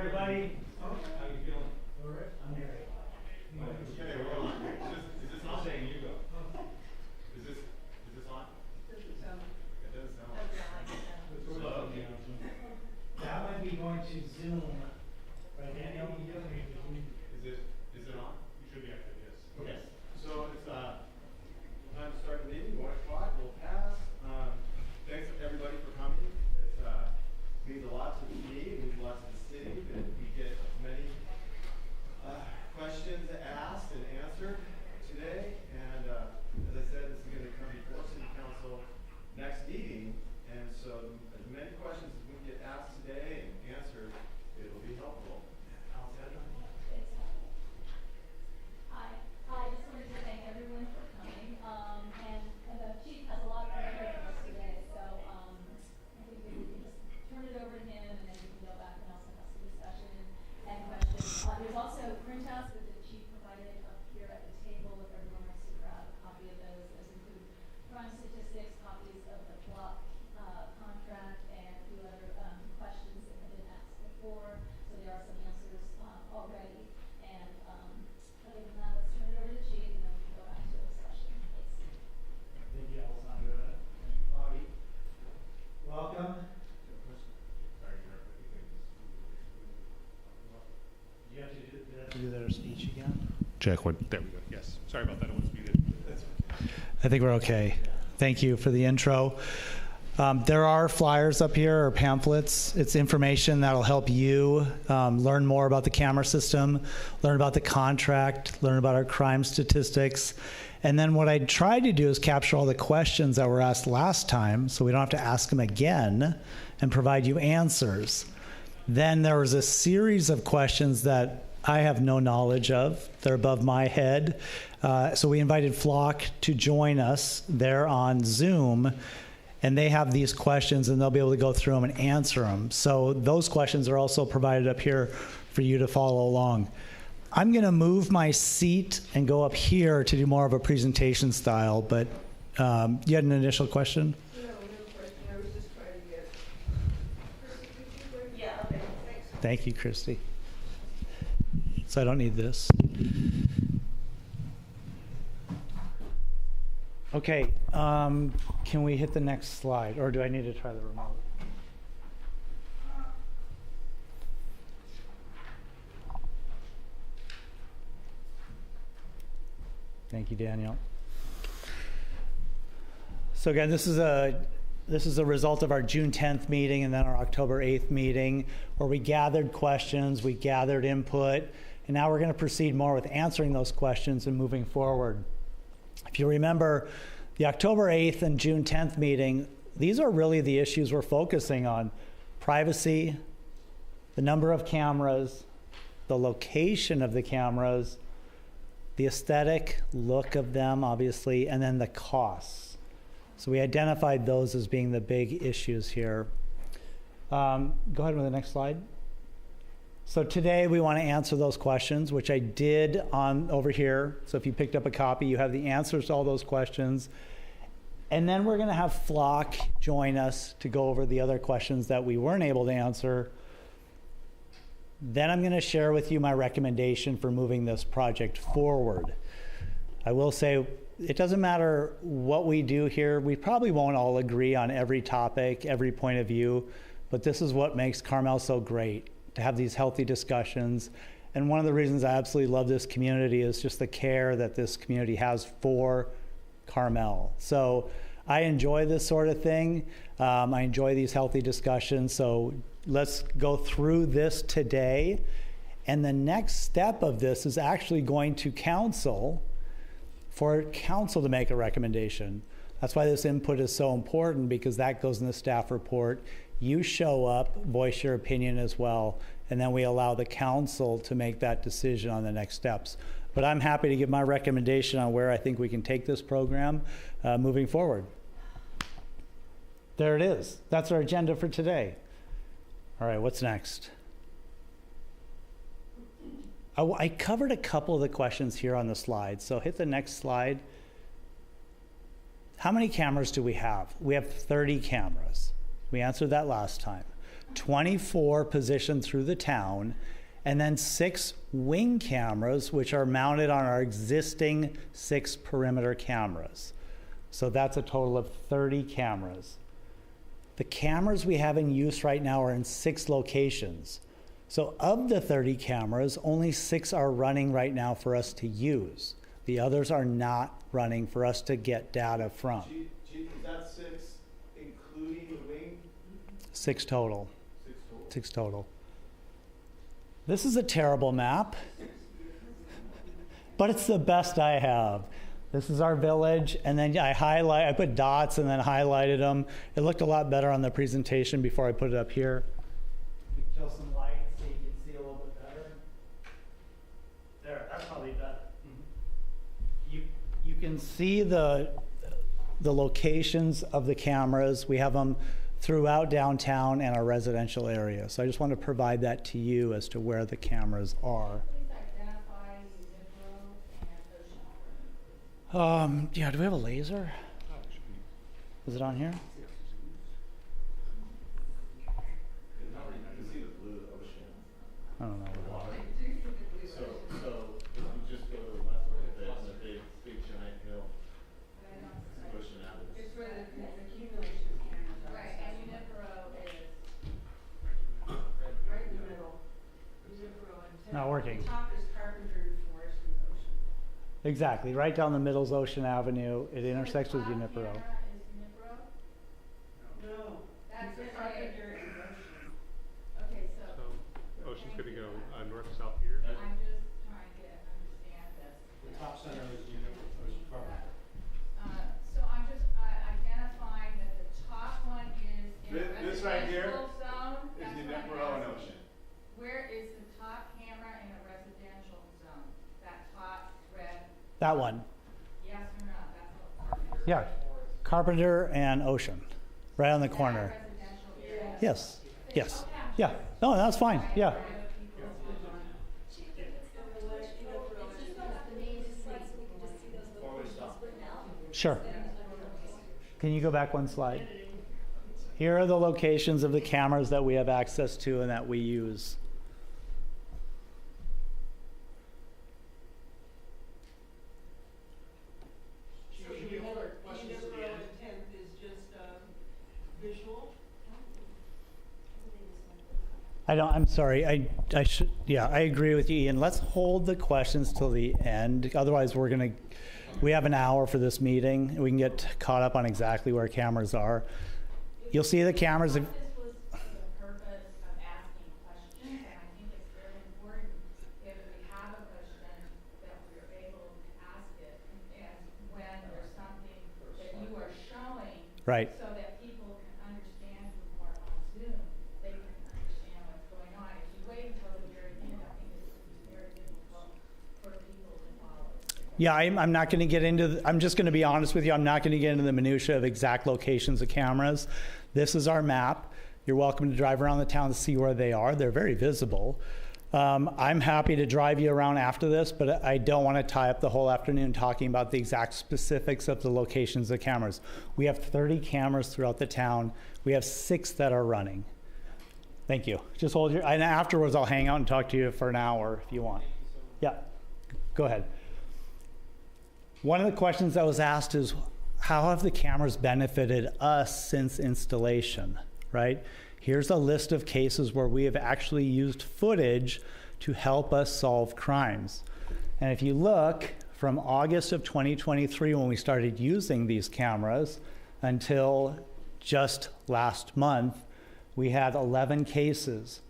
everybody. How you feeling? All right. I'm Harry. Okay, we're on. Is this on? Saying you go. Is this on? It doesn't sound like it. Slow. That might be going to Zoom. Right, Daniel? Is it on? You should be active, yes. Okay. So it's time to start the meeting. 1 o'clock. We'll pass. Thanks everybody for coming. It means a lot to me. It means a lot to the city that we get many questions asked and answered today. And as I said, this is going to come before City Council next meeting. And so as many questions as we get asked today and answered, it will be helpful. I just wanted to thank everyone for coming. And the chief has a lot of prepared for us today, so I think we can just turn it over to him, and then we can go back and also have some discussion and questions. There's also printouts that the chief provided up here at the table if everyone wants to grab a copy of those. Those include crime statistics, copies of the block contract, and a few other questions that have been asked before. So there are some answers already. And other than that, let's turn it over to the chief, and then we can go back to the discussion. Thank you, Alessandra. Thank you, Bobby. Welcome. Do you have to do their speech again? Check one. There we go. Yes. Sorry about that. I wasn't muted. That's okay. I think we're okay. Thank you for the intro. There are flyers up here, or pamphlets. It's information that'll help you learn more about the camera system, learn about the contract, learn about our crime statistics. And then what I tried to do is capture all the questions that were asked last time so we don't have to ask them again and provide you answers. Then there was a series of questions that I have no knowledge of. They're above my head. So we invited Flock to join us there on Zoom, and they have these questions, and they'll be able to go through them and answer them. So those questions are also provided up here for you to follow along. I'm going to move my seat and go up here to do more of a presentation style, but you had an initial question? No question. I was just trying to get. Yeah, okay, thanks. Thank you, Christy. So I don't need this. Okay, can we hit the next slide, or do I need to try the remote? Thank you, Daniel. So again, this is a result of our June 10th meeting and then our October 8th meeting, where we gathered questions, we gathered input, and now we're going to proceed more with answering those questions and moving forward. If you remember, the October 8th and June 10th meeting, these are really the issues we're focusing on: privacy, the number of cameras, the location of the cameras, the aesthetic look of them, obviously, and then the costs. So we identified those as being the big issues here. Go ahead with the next slide. So today we want to answer those questions, which I did on over here. So if you picked up a copy, you have the answers to all those questions. And then we're going to have Flock join us to go over the other questions that we weren't able to answer. Then I'm going to share with you my recommendation for moving this project forward. I will say, it doesn't matter what we do here. We probably won't all agree on every topic, every point of view, but this is what makes Carmel so great, to have these healthy discussions. And one of the reasons I absolutely love this community is just the care that this community has for Carmel. So I enjoy this sort of thing. I enjoy these healthy discussions. So let's go through this today. And the next step of this is actually going to council, for council to make a recommendation. That's why this input is so important, because that goes in the staff report. You show up, voice your opinion as well, and then we allow the council to make that decision on the next steps. But I'm happy to give my recommendation on where I think we can take this program moving forward. There it is. That's our agenda for today. All right, what's next? I covered a couple of the questions here on the slide, so hit the next slide. How many cameras do we have? We have 30 cameras. We answered that last time. 24 positioned through the town, and then 6 wing cameras, which are mounted on our existing 6 perimeter cameras. So that's a total of 30 cameras. The cameras we have in use right now are in 6 locations. So of the 30 cameras, only 6 are running right now for us to use. The others are not running for us to get data from. Chief, is that 6 including the wing? 6 total. 6 total? 6 total. This is a terrible map, but it's the best I have. This is our village, and then I put dots and then highlighted them. It looked a lot better on the presentation before I put it up here. We can kill some light so you can see a little bit better. There, that's probably better. You can see the locations of the cameras. We have them throughout downtown and our residential area. So I just want to provide that to you as to where the cameras are. Please identify Nipro and Ocean. Yeah, do we have a laser? Is it on here? You can see the blue ocean. I don't know. So if you just go to the left a little bit, and the big giant hill, ocean avenue. It's where the accumulation cameras are. Right, and Nipro is, Right in the middle. Nipro and Not working. The top is Carpenter, Forest, and Ocean. Exactly, right down the middle is Ocean Avenue. It intersects with Junipero. Top camera is Nipro? No, That's it's it, Carpenter and Ocean. Okay, so. So Ocean's gonna go north to south here. I'm just trying to understand this. The top center is Ocean Carpenter. So I'm just identifying that the top one is in a This right here residential zone. Is That's the what I'm Nipro and asking. ocean. Where is the top camera in a residential zone? That top red, That one. yes or no? That's what. Yeah, Carpenter and Ocean, right on the corner. Residential area. Yes, yes. Yeah, no, that's fine, yeah. Sure. Can you go back one slide? Here are the locations of the cameras that we have access to and that we use. So you have Nipro and 10th is just visual? I'm sorry, I should, yeah, I agree with you, Ian. Let's hold the questions till the end. Otherwise, we have an hour for this meeting. We can get caught up on exactly where cameras are. You'll see the cameras. This was for the purpose of asking questions, and I think it's very important if we have a question that we're able to ask it, and when there's something that you are showing, Right. so that people can understand who are on Zoom, they can understand what's going on. If you wait until the very end, I think it's very difficult for people to follow. Yeah, I'm not going to get into, I'm just going to be honest with you, I'm not going to get into the minutia of exact locations of cameras. This is our map. You're welcome to drive around the town to see where they are. They're very visible. I'm happy to drive you around after this, but I don't want to tie up the whole afternoon talking about the exact specifics of the locations of cameras. We have 30 cameras throughout the town. We have 6 that are running. Thank you. Just hold your, and afterwards I'll hang out and talk to you for an hour if you want. Yeah, go ahead. One of the questions that was asked is, how have the cameras benefited us since installation, right? Here's a list of cases where we have actually used footage to help us solve crimes. And if you look from August of 2023, when we started using these cameras, until just last month, we had 11 cases.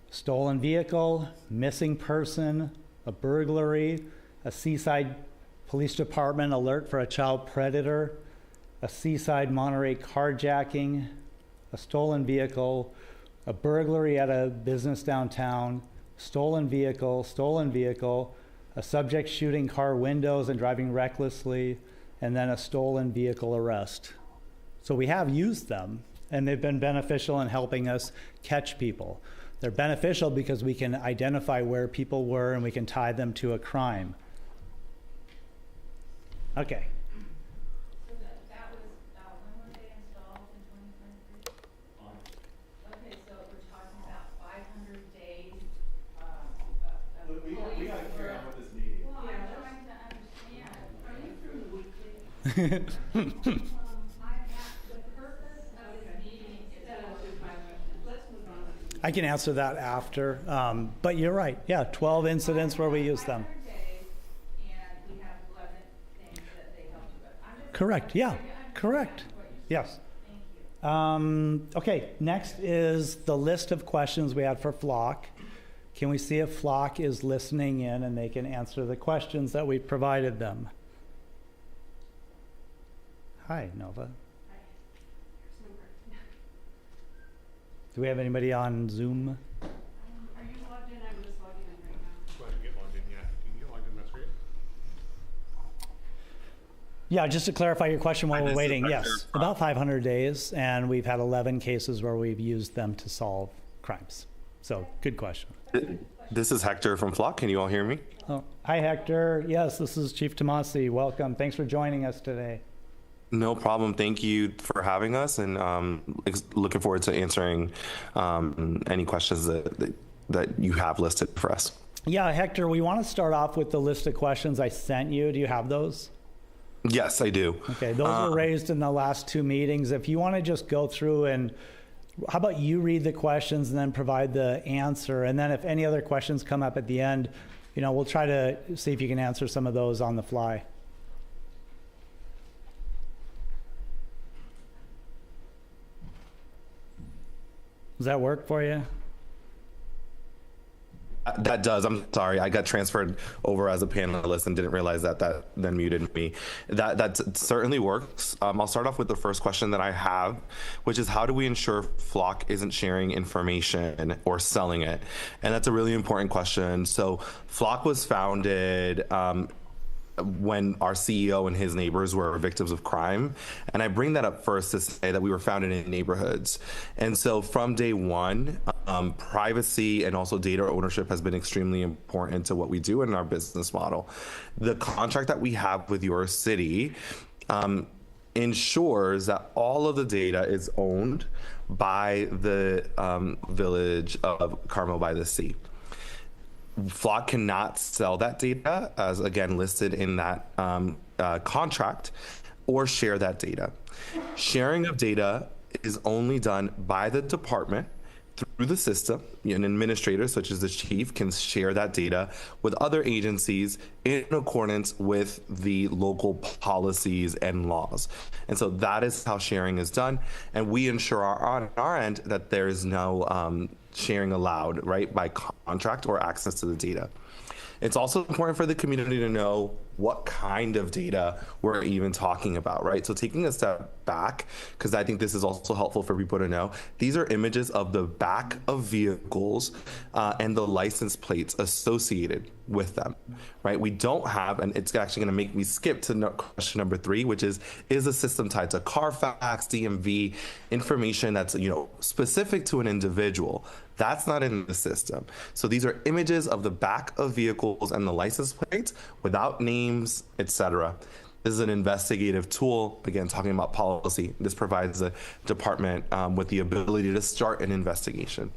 Stolen vehicle, missing person, a burglary, a Seaside Police Department alert for a child predator, a Seaside Monterey carjacking, a stolen vehicle, a burglary at a business downtown, stolen vehicle, a subject shooting car windows and driving recklessly, and then a stolen vehicle arrest. So we have used them, and they've been beneficial in helping us catch people. They're beneficial because we can identify where people were and we can tie them to a crime. Okay. So that was, when were they installed in 2023? Okay, so it was I have, the purpose of this meeting is That answers my question. Let's move on. I can answer that after, but you're right. Yeah, 12 incidents where we use them. 500 days, and we have 11 things that they helped you with. I'm just- Correct. Yeah, I understand correct. what you're saying. Yes. Thank you. Okay, next is the list of questions we had for Flock. Can we see if Flock is listening in and they can answer the questions that we provided them? Hi, Nova. Do we have anybody on Zoom? Are you logged in? I'm just logging in right now. Go ahead and get logged in, yeah. You can get logged in, that's great. Yeah, just to clarify your question while Hi, we're this is waiting, Hector yes, from- about 500 days, and we've had 11 cases where we've used them to solve crimes. So, good question. This is Hector from Flock. Can you all hear me? Oh, hi, Hector. Yes, this is Chief Tomasi. Welcome. Thanks for joining us today. No problem. Thank you for having us, and looking forward to answering any questions that you have listed for us. Yeah, Hector, we want to start off with the list of questions I sent you. Do you have those? Yes, I do. Okay, those were raised in the last two meetings. If you want to just go through and, how about you read the questions and then provide the answer? And then if any other questions come up at the end, you know, we'll try to see if you can answer some of those on the fly. Does that work for you? That does. I'm sorry. I got transferred over as a panelist and didn't realize that then muted me. That certainly works. I'll start off with the first question that I have, which is how do we ensure Flock isn't sharing information or selling it? And that's a really important question. So Flock was founded when our CEO and his neighbors were victims of crime. And I bring that up first to say that we were founded in neighborhoods. And so from day one, privacy and also data ownership has been extremely important to what we do in our business model. The contract that we have with your city ensures that all of the data is owned by the village of Carmel-by-the-Sea. Flock cannot sell that data, as again listed in that contract, or share that data. Sharing of data is only done by the department through the system. An administrator, such as the chief, can share that data with other agencies in accordance with the local policies and laws. And so that is how sharing is done. And we ensure on our end that there is no sharing allowed, right, by contract or access to the data. It's also important for the community to know what kind of data we're even talking about, right? So taking a step back, because I think this is also helpful for people to know, these are images of the back of vehicles and the license plates associated with them, right? We don't have, and it's actually gonna make me skip to question number 3, which is the system tied to Carfax, DMV, information that's, specific to an individual? That's not in the system. So these are images of the back of vehicles and the license plates without names, etc. This is an investigative tool, again, talking about policy. This provides the department with the ability to start an investigation.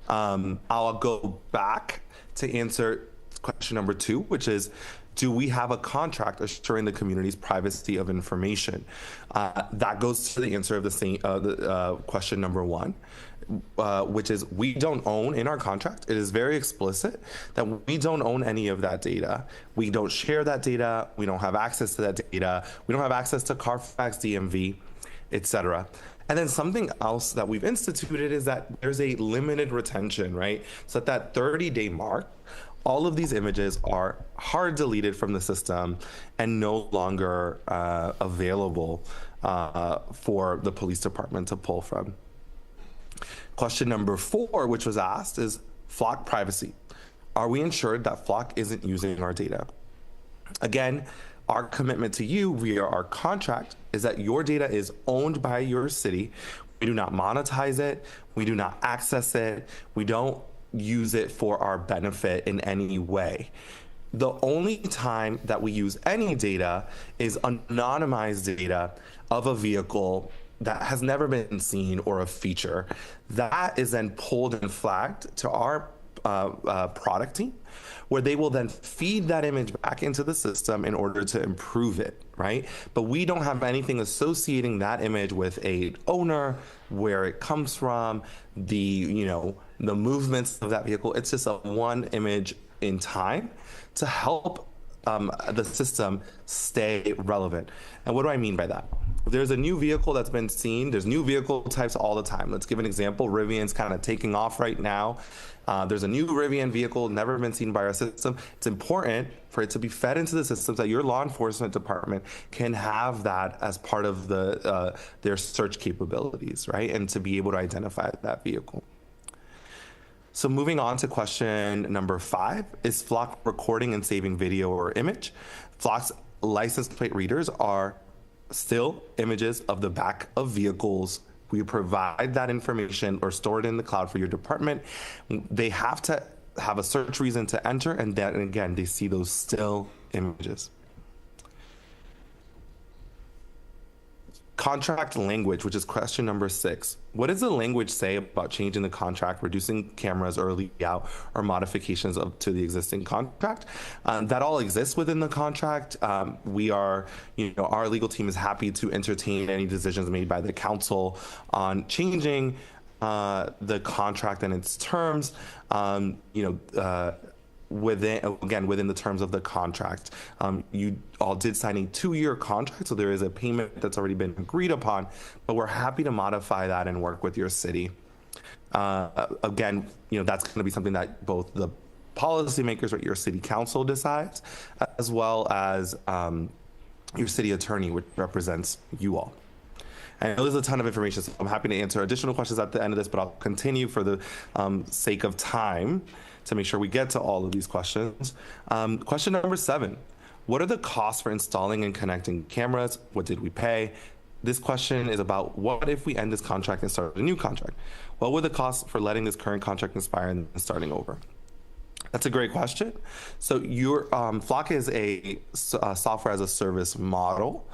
I'll go back to answer question number 2, which is, do we have a contract assuring the community's privacy of information? That goes to the answer of the same question number 1. Which is, we don't own in our contract. It is very explicit that we don't own any of that data. We don't share that data. We don't have access to that data. We don't have access to Carfax, DMV, etc. And then something else that we've instituted is that there's a limited retention, right? So at that 30-day mark, all of these images are hard deleted from the system and no longer available for the police department to pull from. Question number 4, which was asked, is Flock privacy. Are we ensured that Flock isn't using our data? Again, our commitment to you via our contract is that your data is owned by your city. We do not monetize it. We do not access it. We don't use it for our benefit in any way. The only time that we use any data is anonymized data of a vehicle that has never been seen or a feature. That is then pulled and flagged to our product team, where they will then feed that image back into the system in order to improve it, right? But we don't have anything associating that image with a owner, where it comes from, the movements of that vehicle. It's just a one image in time to help the system stay relevant. And what do I mean by that? If there's a new vehicle that's been seen, there's new vehicle types all the time. Let's give an example. Rivian's kind of taking off right now. There's a new Rivian vehicle never been seen by our system. It's important for it to be fed into the system that your law enforcement department can have that as part of their search capabilities, right? And to be able to identify that vehicle. So moving on to question number 5, is Flock recording and saving video or image? Flock's license plate readers are still images of the back of vehicles. We provide that information or store it in the cloud for your department. They have to have a search reason to enter, and then again, they see those still images. Contract language, which is question number 6. What does the language say about changing the contract, reducing cameras early out, or modifications to the existing contract? That all exists within the contract. We are, our legal team is happy to entertain any decisions made by the council on changing the contract and its terms. Within the terms of the contract. You all did sign a 2-year contract, so there is a payment that's already been agreed upon, but we're happy to modify that and work with your city. That's going to be something that both the policymakers or your city council decides, as well as your city attorney, which represents you all. I know there's a ton of information, so I'm happy to answer additional questions at the end of this, but I'll continue for the sake of time to make sure we get to all of these questions. Question number 7, what are the costs for installing and connecting cameras? What did we pay? This question is about, what if we end this contract and start a new contract? What were the costs for letting this current contract expire and starting over? That's a great question. So your Flock is a software as a service model.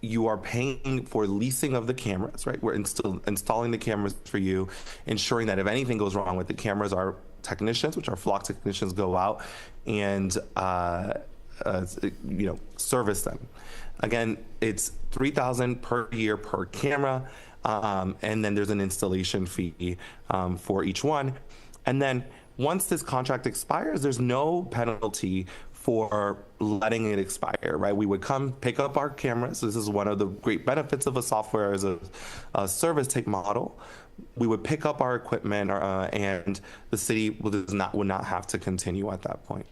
You are paying for leasing of the cameras, right? We're installing the cameras for you, ensuring that if anything goes wrong with the cameras, our technicians, which are Flock technicians, go out and service them. Again, it's $3,000 per year per camera, and then there's an installation fee for each one. And then once this contract expires, there's no penalty for letting it expire, right? We would come pick up our cameras. This is one of the great benefits of a software as a service type model. We would pick up our equipment, and the city would not have to continue at that point.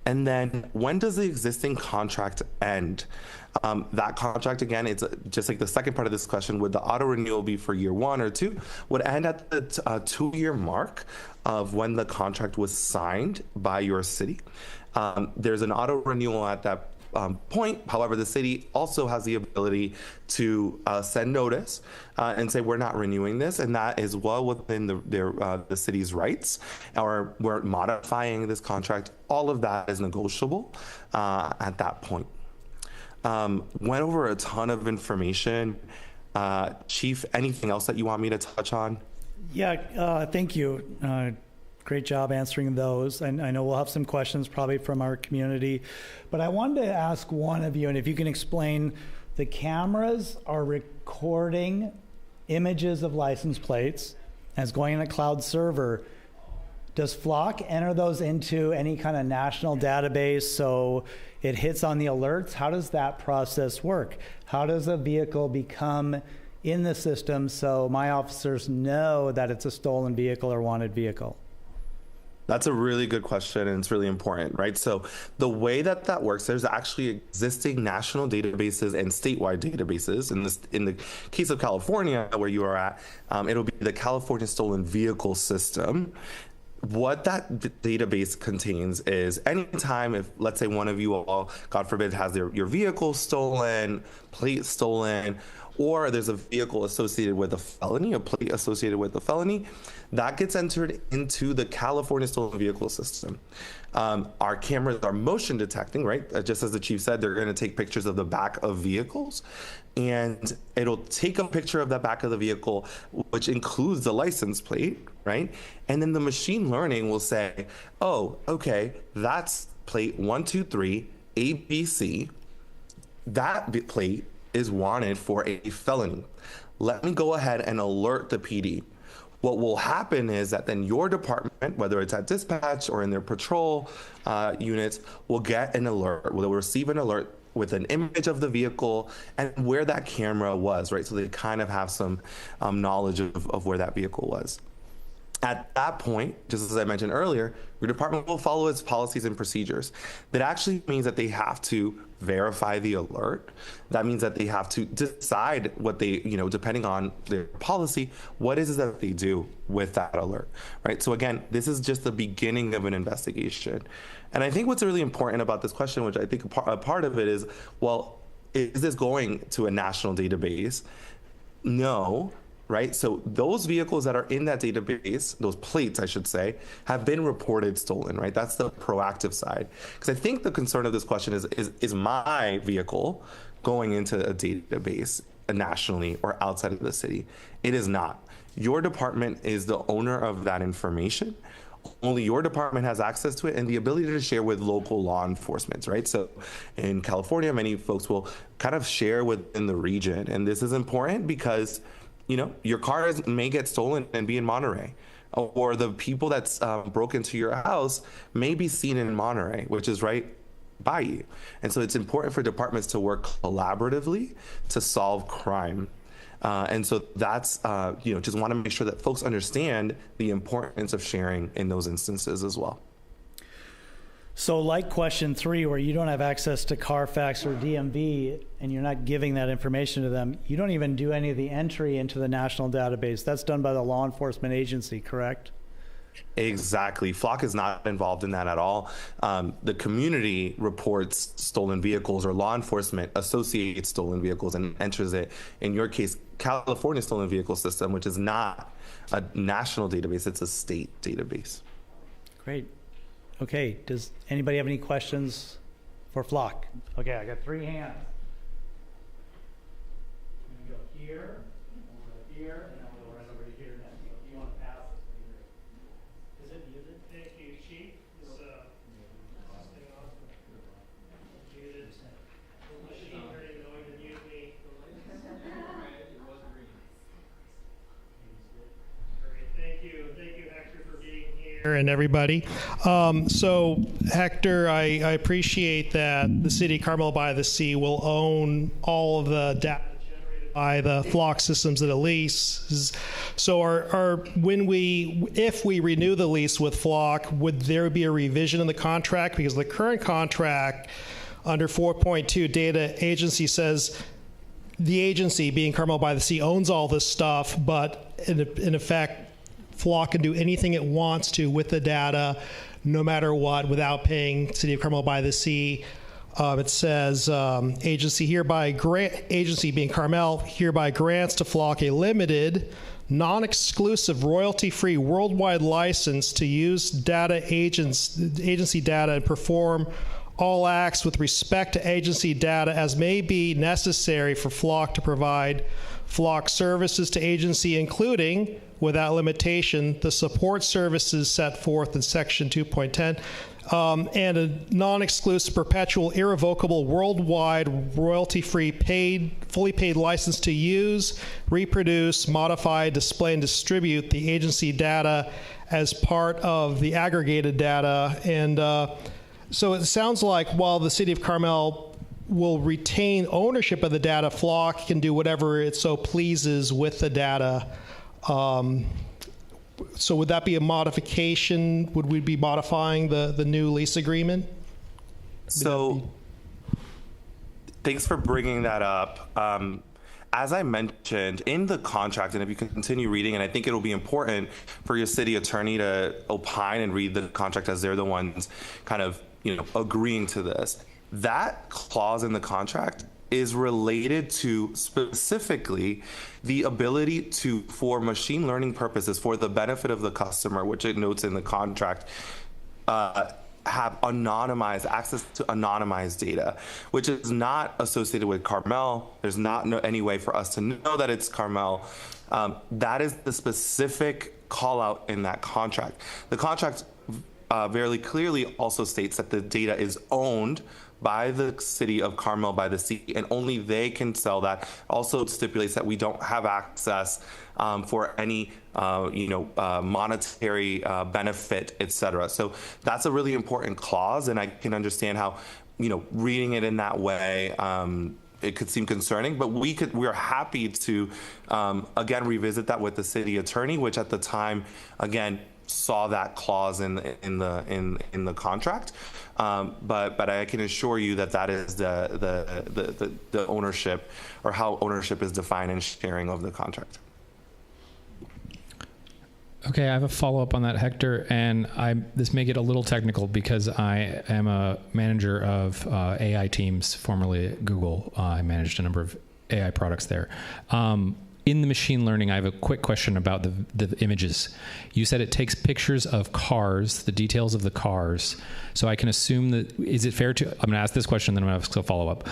And then when does the existing contract end? That contract, again, it's just like the second part of this question, would the auto renewal be for year 1 or 2? Would end at the 2-year mark of when the contract was signed by your city. There's an auto renewal at that point. However, the city also has the ability to send notice and say, we're not renewing this, and that is well within the city's rights, or we're modifying this contract. All of that is negotiable at that point. Went over a ton of information. Chief, anything else that you want me to touch on? Yeah, thank you. Great job answering those. And I know we'll have some questions probably from our community, but I wanted to ask one of you, and if you can explain, the cameras are recording images of license plates as going in a cloud server. Does Flock enter those into any kind of national database so it hits on the alerts? How does that process work? How does a vehicle become in the system so my officers know that it's a stolen vehicle or wanted vehicle? That's a really good question, and it's really important, right? So the way that works, there's actually existing national databases and statewide databases. In the case of California, where you are at, it'll be the California Stolen Vehicle System. What that database contains is anytime, if let's say one of you all, God forbid, has your vehicle stolen, plate stolen, or there's a vehicle associated with a felony, a plate associated with a felony, that gets entered into the California Stolen Vehicle System. Our cameras are motion detecting, right? Just as the chief said, they're going to take pictures of the back of vehicles. and it'll take a picture of the back of the vehicle, which includes the license plate, right? And then the machine learning will say, oh, okay, that's plate 123 ABC. That plate is wanted for a felony. Let me go ahead and alert the PD. What will happen is that then your department, whether it's at dispatch or in their patrol units, will get an alert, will receive an alert with an image of the vehicle and where that camera was, right? So they kind of have some knowledge of where that vehicle was. At that point, just as I mentioned earlier, your department will follow its policies and procedures. That actually means that they have to verify the alert. That means that they have to decide what they, depending on their policy, what is it that they do with that alert, right? So again, this is just the beginning of an investigation. And I think what's really important about this question, which I think a part of it is, well, is this going to a national database? No. Right? So those vehicles that are in that database, those plates, I should say, have been reported stolen, right? That's the proactive side. Because I think the concern of this question is my vehicle going into a database nationally or outside of the city? It is not. Your department is the owner of that information. Only your department has access to it and the ability to share with local law enforcement, right? So in California, many folks will kind of share within the region. And this is important because your car may get stolen and be in Monterey, or the people that's broke into your house may be seen in Monterey, which is right by you. And so it's important for departments to work collaboratively to solve crime. And so that's, just want to make sure that folks understand the importance of sharing in those instances as well. So like question 3, where you don't have access to Carfax or DMV and you're not giving that information to them, you don't even do any of the entry into the national database. That's done by the law enforcement agency, correct? Exactly. Flock is not involved in that at all. The community reports stolen vehicles, or law enforcement associates stolen vehicles and enters it. In your case, California Stolen Vehicle System, which is not a national database, it's a state database. Great. Okay, does anybody have any questions for Flock? Okay, I got 3 hands. I'm going to go here, we'll go here, and then we'll go right over to here next. So if you want to pass it, is it muted? Thank you, Chief. Is this thing on? Muted. The machine learning going to mute me. Great, thank you. Thank you, Hector, for being here, and everybody. So Hector, I appreciate that the city of Carmel-by-the-Sea will own all of the data generated by the Flock systems that it leases. So if we renew the lease with Flock, would there be a revision in the contract? Because the current contract under 4.2 data agency says the agency, being Carmel-by-the-Sea, owns all this stuff, but in effect, Flock can do anything it wants to with the data, no matter what, without paying City of Carmel-by-the-Sea. It says agency being Carmel hereby grants to Flock a limited, non-exclusive, royalty-free worldwide license to use agency data and perform all acts with respect to agency data as may be necessary for Flock to provide Flock services to agency, including, without limitation, the support services set forth in Section 2.10, and a non-exclusive, perpetual, irrevocable, worldwide, royalty-free, fully paid license to use, reproduce, modify, display, and distribute the agency data as part of the aggregated data. And so it sounds like while the City of Carmel will retain ownership of the data, Flock can do whatever it so pleases with the data. So would that be a modification? Would we be modifying the new lease agreement? So thanks for bringing that up. As I mentioned in the contract, and if you can continue reading, and I think it'll be important for your city attorney to opine and read the contract as they're the ones kind of, agreeing to this. That clause in the contract is related to specifically the ability for machine learning purposes, for the benefit of the customer, which it notes in the contract, have anonymized access to anonymized data, which is not associated with Carmel. There's not any way for us to know that it's Carmel. That is the specific call out in that contract. The contract very clearly also states that the data is owned by the city of Carmel-by-the-Sea, and only they can sell that. Also stipulates that we don't have access for any, monetary benefit, etc. So that's a really important clause, and I can understand how, reading it in that way, it could seem concerning, but we're happy to, again, revisit that with the city attorney, which at the time, again, saw that clause in the contract, but I can assure you that is the ownership, or how ownership is defined and sharing of the contract. Okay, I have a follow-up on that, Hector, and this may get a little technical because I am a manager of AI teams, formerly at Google. I managed a number of AI products there. In the machine learning, I have a quick question about the images. You said it takes pictures of cars, the details of the cars. So I can assume that, is it fair to, I'm going to ask this question, then I'm going to ask a follow-up.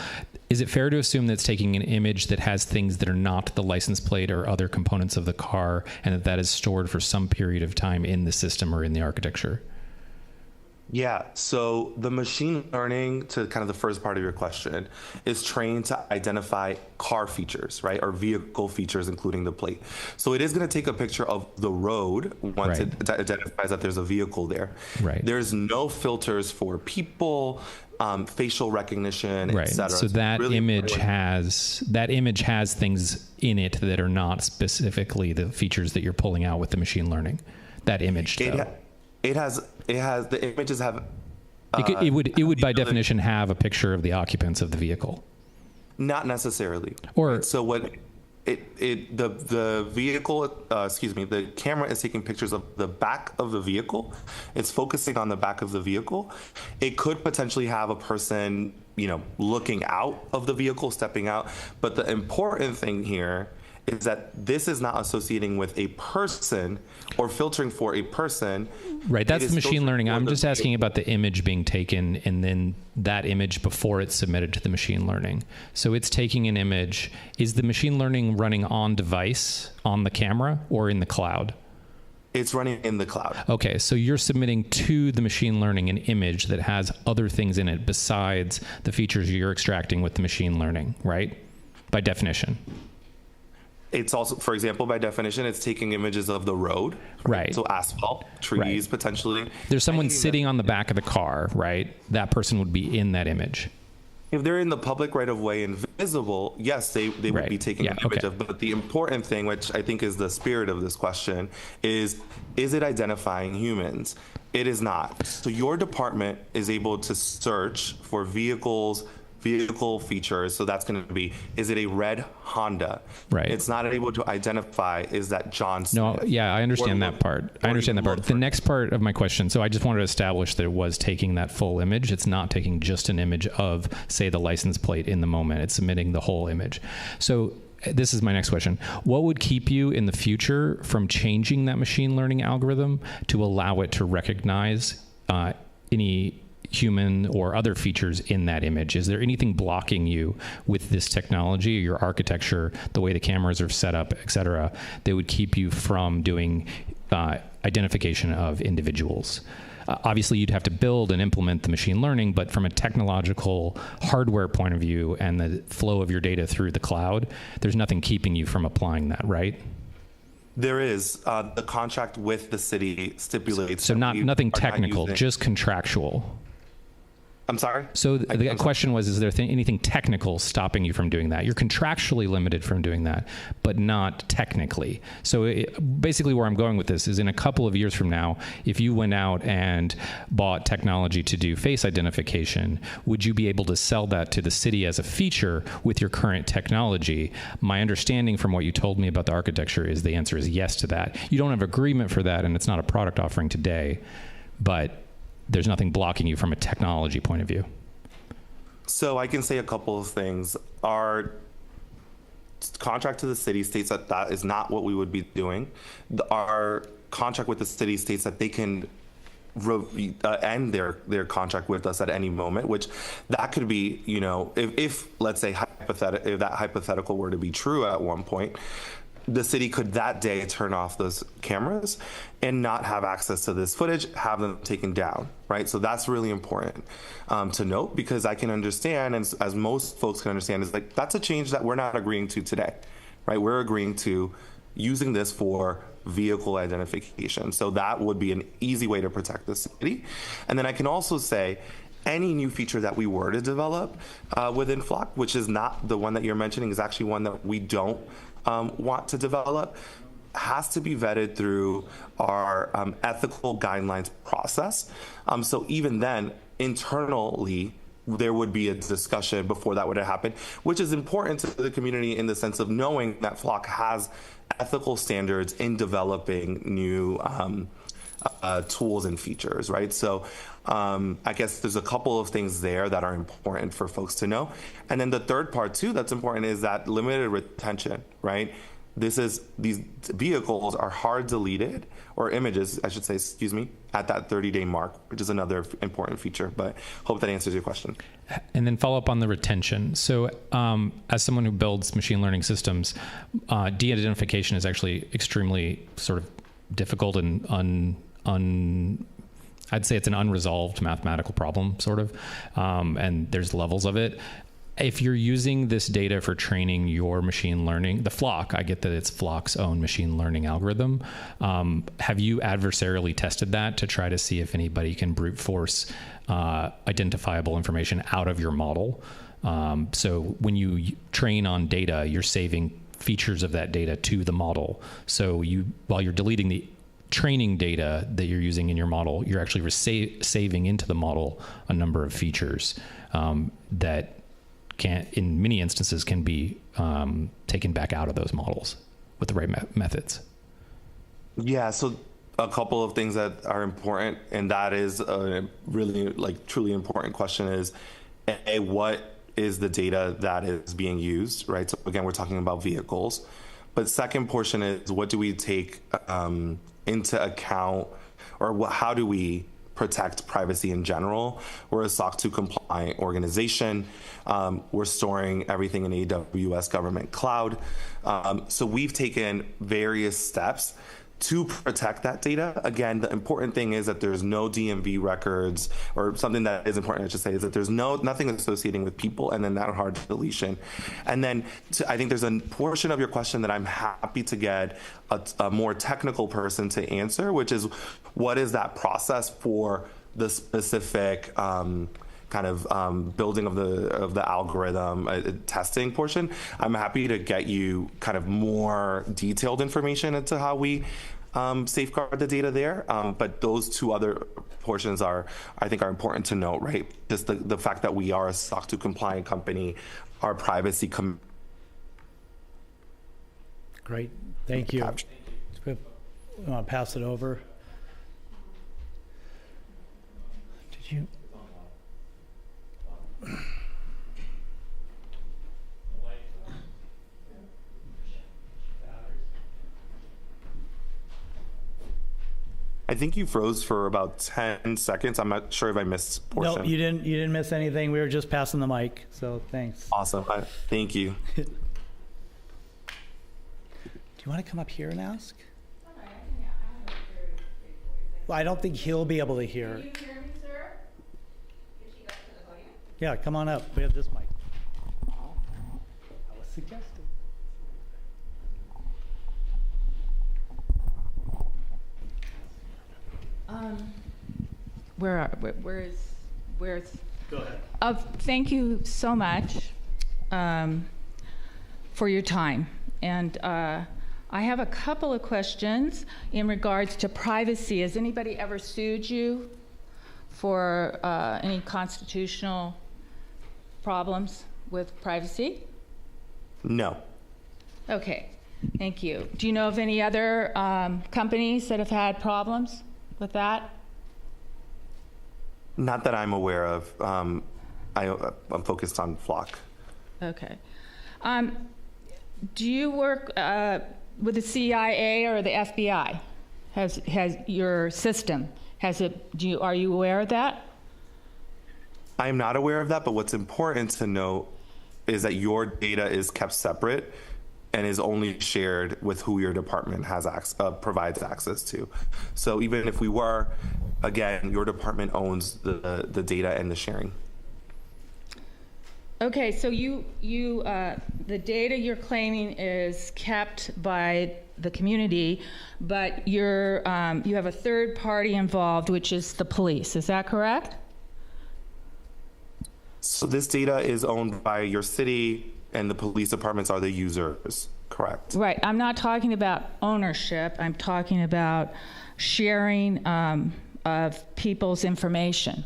Is it fair to assume that it's taking an image that has things that are not the license plate or other components of the car, and that is stored for some period of time in the system or in the architecture? Yeah, so the machine learning, to kind of the first part of your question, is trained to identify car features, right, or vehicle features, including the plate. So it is going to take a picture of the road once it identifies that there's a vehicle there. Right. There's no filters for people, facial recognition, right. etc. So that really image has things in it that are not specifically the features that you're pulling out with the machine learning. That image, though. It has the images have. It would by definition have a picture of the occupants of the vehicle. Not necessarily. Or so what? The vehicle, the camera is taking pictures of the back of the vehicle. It's focusing on the back of the vehicle. It could potentially have a person, looking out of the vehicle, stepping out. But the important thing here is that this is not associating with a person or filtering for a person. Right, that's the machine learning. I'm just asking about the image being taken and then that image before it's submitted to the machine learning. So it's taking an image. Is the machine learning running on device, on the camera, or in the cloud? It's running in the cloud. Okay, so you're submitting to the machine learning an image that has other things in it besides the features you're extracting with the machine learning, right? By definition. It's also, for example, by definition, it's taking images of the road. Right. So asphalt, trees, potentially. There's someone sitting on the back of the car, right? That person would be in that image. If they're in the public right of way and visible, yes, they would be taking an image of. But the important thing, which I think is the spirit of this question, is it identifying humans? It is not. So your department is able to search for vehicle features. So that's going to be, is it a red Honda? Right. It's not able to identify, is that John Smith? No, yeah, I understand that part. The next part of my question, so I just wanted to establish that it was taking that full image. It's not taking just an image of, say, the license plate in the moment. It's submitting the whole image. So this is my next question. What would keep you in the future from changing that machine learning algorithm to allow it to recognize any human or other features in that image? Is there anything blocking you with this technology, your architecture, the way the cameras are set up, et cetera, that would keep you from doing identification of individuals? Obviously, you'd have to build and implement the machine learning, but from a technological hardware point of view and the flow of your data through the cloud, there's nothing keeping you from applying that, right? There is. The contract with the city stipulates. So nothing technical, just contractual. I'm sorry? So the question was, is there anything technical stopping you from doing that? You're contractually limited from doing that, but not technically. So basically where I'm going with this is, in a couple of years from now, if you went out and bought technology to do face identification, would you be able to sell that to the city as a feature with your current technology? My understanding from what you told me about the architecture is the answer is yes to that. You don't have agreement for that, and it's not a product offering today, but there's nothing blocking you from a technology point of view. So I can say a couple of things. Our contract to the city states that that is not what we would be doing. Our contract with the city states that they can end their contract with us at any moment, which that could be, if let's say if that hypothetical were to be true at one point, the city could that day turn off those cameras and not have access to this footage, have them taken down, right? So that's really important to note, because I can understand, and as most folks can understand, is like that's a change that we're not agreeing to today, right? We're agreeing to using this for vehicle identification. So that would be an easy way to protect the city. And then I can also say, any new feature that we were to develop within Flock, which is not the one that you're mentioning, is actually one that we don't want to develop, has to be vetted through our ethical guidelines process. So even then, internally, there would be a discussion before that would have happened, which is important to the community in the sense of knowing that Flock has ethical standards in developing new tools and features, right? So I guess there's a couple of things there that are important for folks to know. And then the third part too that's important is that limited retention, right? These vehicles are hard deleted, or images, I should say, at that 30-day mark, which is another important feature, but hope that answers your question. And then follow up on the retention. So as someone who builds machine learning systems, de-identification is actually extremely sort of difficult and I'd say it's an unresolved mathematical problem, sort of, and there's levels of it. If you're using this data for training your machine learning, the Flock, I get that it's Flock's own machine learning algorithm. Have you adversarially tested that to try to see if anybody can brute force identifiable information out of your model? So when you train on data, you're saving features of that data to the model. So while you're deleting the training data that you're using in your model, you're actually saving into the model a number of features that in many instances can be taken back out of those models with the right methods. Yeah, so a couple of things that are important, and that is a really truly important question is, what is the data that is being used, right? So again, we're talking about vehicles. But second portion is, what do we take into account, or how do we protect privacy in general? We're a SOC 2 compliant organization. We're storing everything in AWS government cloud. So we've taken various steps to protect that data. Again, the important thing is that there's no DMV records, or something that is important, I should say, is that there's nothing associating with people, and then that hard deletion. And then I think there's a portion of your question that I'm happy to get a more technical person to answer, which is, what is that process for the specific building of the algorithm testing portion? I'm happy to get you kind of more detailed information into how we safeguard the data there. But those two other portions I think are important to note, right? Just the fact that we are a SOC 2 compliant company, our privacy. Great, thank you. We want to pass it over. Did you? I think you froze for about 10 seconds. I'm not sure if I missed a portion. No, you didn't miss anything. We were just passing the mic, so thanks. Awesome. Thank you. Do you want to come up here and ask? Well, I don't think he'll be able to hear. Can you hear me, sir? Is she up to the podium? Yeah, come on up. We have this mic. I was suggesting. Where's? Go ahead. Thank you so much for your time. And I have a couple of questions in regards to privacy. Has anybody ever sued you for any constitutional problems with privacy? No. Okay, thank you. Do you know of any other companies that have had problems with that? Not that I'm aware of. I'm focused on Flock. Okay. Do you work with the CIA or the FBI? Has your system, Are you aware of that? I am not aware of that, but what's important to note is that your data is kept separate and is only shared with who your department has provides access to. So even if we were, again, your department owns the data and the sharing. Okay, so the data you're claiming is kept by the community, but you have a third party involved, which is the police. Is that correct? So this data is owned by your city, and the police departments are the users, correct? Right. I'm not talking about ownership. I'm talking about sharing of people's information.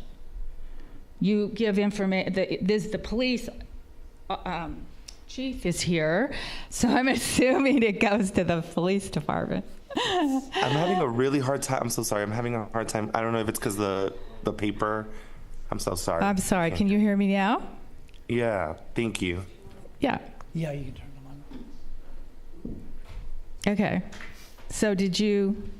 You give information. The police chief is here, so I'm assuming it goes to the police department. I'm having a really hard time. I'm so sorry. I'm having a hard time. I don't know if it's because the paper. I'm so sorry. I'm sorry. Can you hear me now? Yeah. Thank you. Yeah. Yeah, you can turn them on. Okay. So did you?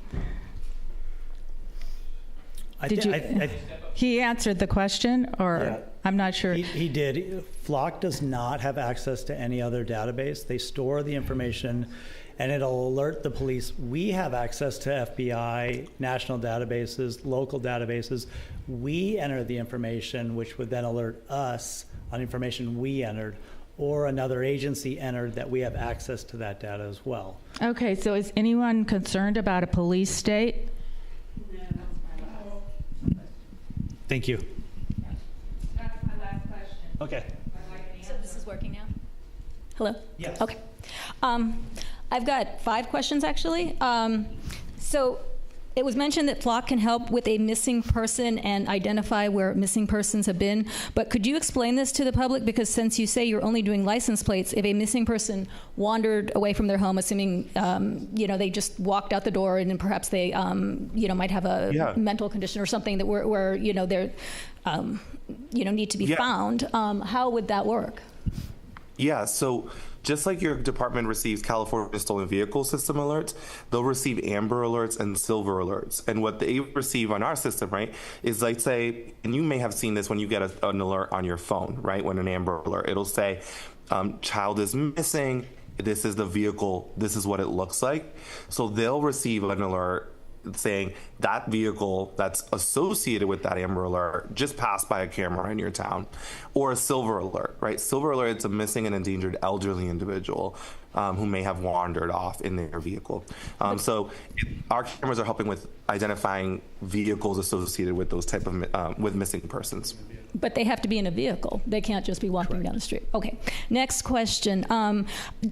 He answered the question, or Yeah. I'm not sure. He did. Flock does not have access to any other database. They store the information and it'll alert the police. We have access to FBI, national databases, local databases. We enter the information, which would then alert us on information we entered, or another agency entered that we have access to that data as well. Okay, so is anyone concerned about a police state? Thank you. That's my last question. Okay. So this is working now? Hello? Yes. Okay. I've got 5 questions, actually. So it was mentioned that Flock can help with a missing person and identify where missing persons have been. But could you explain this to the public? Because since you say you're only doing license plates, if a missing person wandered away from their home, assuming they just walked out the door, and then perhaps they might have a mental condition or something that where they're need to be found, how would that work? Yeah, so just like your department receives California Stolen Vehicle System alerts, they'll receive Amber alerts and Silver alerts. And what they receive on our system, right, is like say, and you may have seen this when you get an alert on your phone, right, when an Amber alert, it'll say, child is missing, this is the vehicle, this is what it looks like. So they'll receive an alert saying that vehicle that's associated with that Amber alert just passed by a camera in your town, or a Silver alert, right? Silver alert, it's a missing and endangered elderly individual who may have wandered off in their vehicle. So our cameras are helping with identifying vehicles associated with those type of with missing persons. But they have to be in a vehicle. They can't just be walking down the street. Okay. Next question.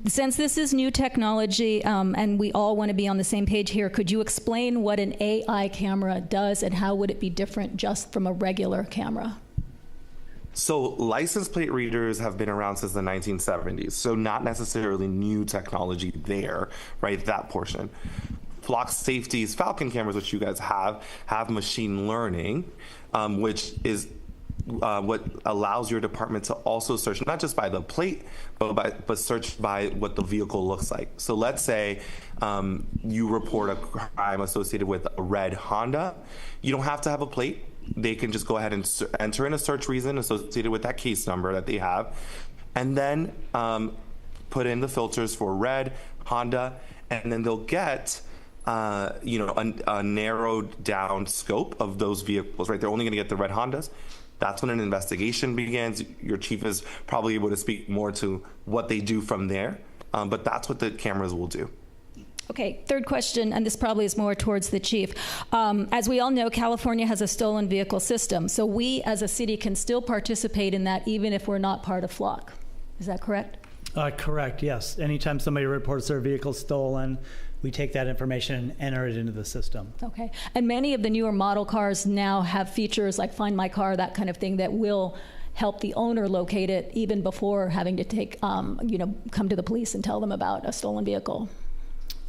Since this is new technology and we all want to be on the same page here, could you explain what an AI camera does and how would it be different just from a regular camera? So license plate readers have been around since the 1970s, so not necessarily new technology there, right, that portion. Flock Safety's Falcon cameras, which you guys have machine learning, which is what allows your department to also search not just by the plate, but search by what the vehicle looks like. So let's say you report a crime associated with a red Honda. You don't have to have a plate. They can just go ahead and enter in a search reason associated with that case number that they have, and then put in the filters for red, Honda, and then they'll get a narrowed down scope of those vehicles, right? They're only going to get the red Hondas. That's when an investigation begins. Your chief is probably able to speak more to what they do from there, but that's what the cameras will do. Okay, third question, and this probably is more towards the chief. As we all know, California has a stolen vehicle system, so we as a city can still participate in that even if we're not part of Flock. Is that correct? Correct, yes. Anytime somebody reports their vehicle stolen, we take that information and enter it into the system. Okay, and many of the newer model cars now have features like Find My Car, that kind of thing, that will help the owner locate it even before having to come to the police and tell them about a stolen vehicle.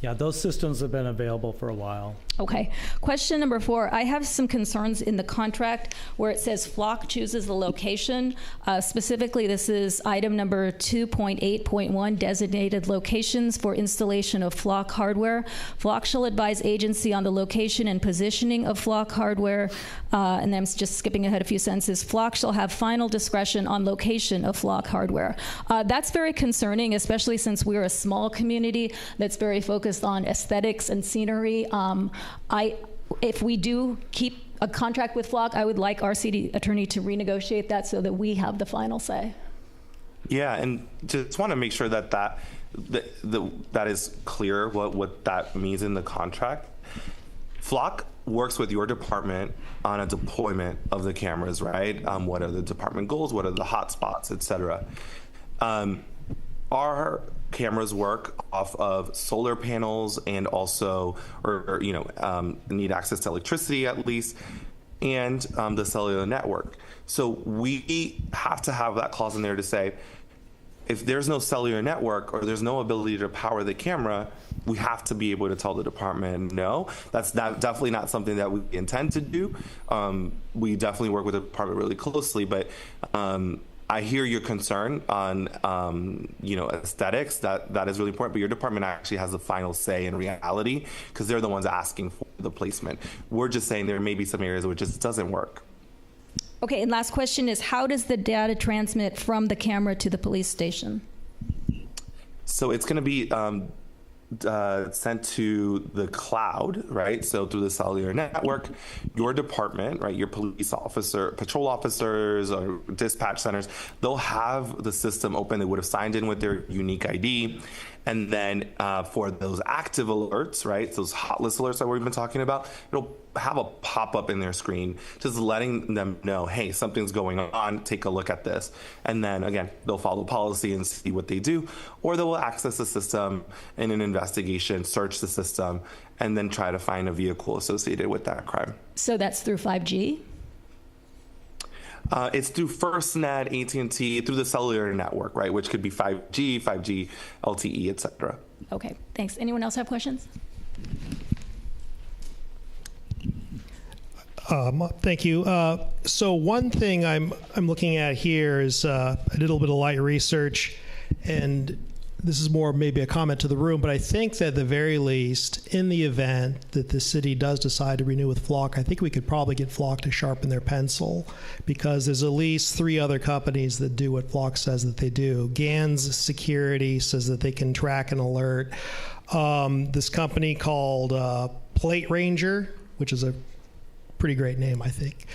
Yeah, those systems have been available for a while. Okay. Question number 4. I have some concerns in the contract where it says Flock chooses the location. Specifically, this is item number 2.8.1, designated locations for installation of Flock hardware. Flock shall advise agency on the location and positioning of Flock hardware. And then I'm just skipping ahead a few sentences. Flock shall have final discretion on location of Flock hardware. That's very concerning, especially since we're a small community that's very focused on aesthetics and scenery. If we do keep a contract with Flock, I would like our city attorney to renegotiate that so that we have the final say. Yeah, and just want to make sure that that is clear what that means in the contract. Flock works with your department on a deployment of the cameras, right? What are the department goals? What are the hotspots, et cetera? Our cameras work off of solar panels and also, need access to electricity at least, and the cellular network. So we have to have that clause in there to say, if there's no cellular network or there's no ability to power the camera, we have to be able to tell the department no. That's definitely not something that we intend to do. We definitely work with the department really closely, but I hear your concern on, aesthetics. That is really important, but your department actually has the final say in reality because they're the ones asking for the placement. We're just saying there may be some areas where it just doesn't work. Okay, and last question is, how does the data transmit from the camera to the police station? So it's going to be sent to the cloud, right? So through the cellular network, your department, right, your police officer, patrol officers or dispatch centers, they'll have the system open. They would have signed in with their unique ID. And then for those active alerts, right, those hot list alerts that we've been talking about, it'll have a pop-up in their screen just letting them know, hey, something's going on, take a look at this. And then, again, they'll follow policy and see what they do, or they will access the system in an investigation, search the system, and then try to find a vehicle associated with that crime. So that's through 5G? It's through FirstNet, AT&T, through the cellular network, right, which could be 5G, LTE, et cetera. Okay, thanks. Anyone else have questions? Thank you. So one thing I'm looking at here is a little bit of light research, and this is more maybe a comment to the room, but I think that at the very least, in the event that the city does decide to renew with Flock, I think we could probably get Flock to sharpen their pencil, because there's at least 3 other companies that do what Flock says that they do. GAN's Security says that they can track and alert. This company called Plate Ranger, which is a pretty great name, I think.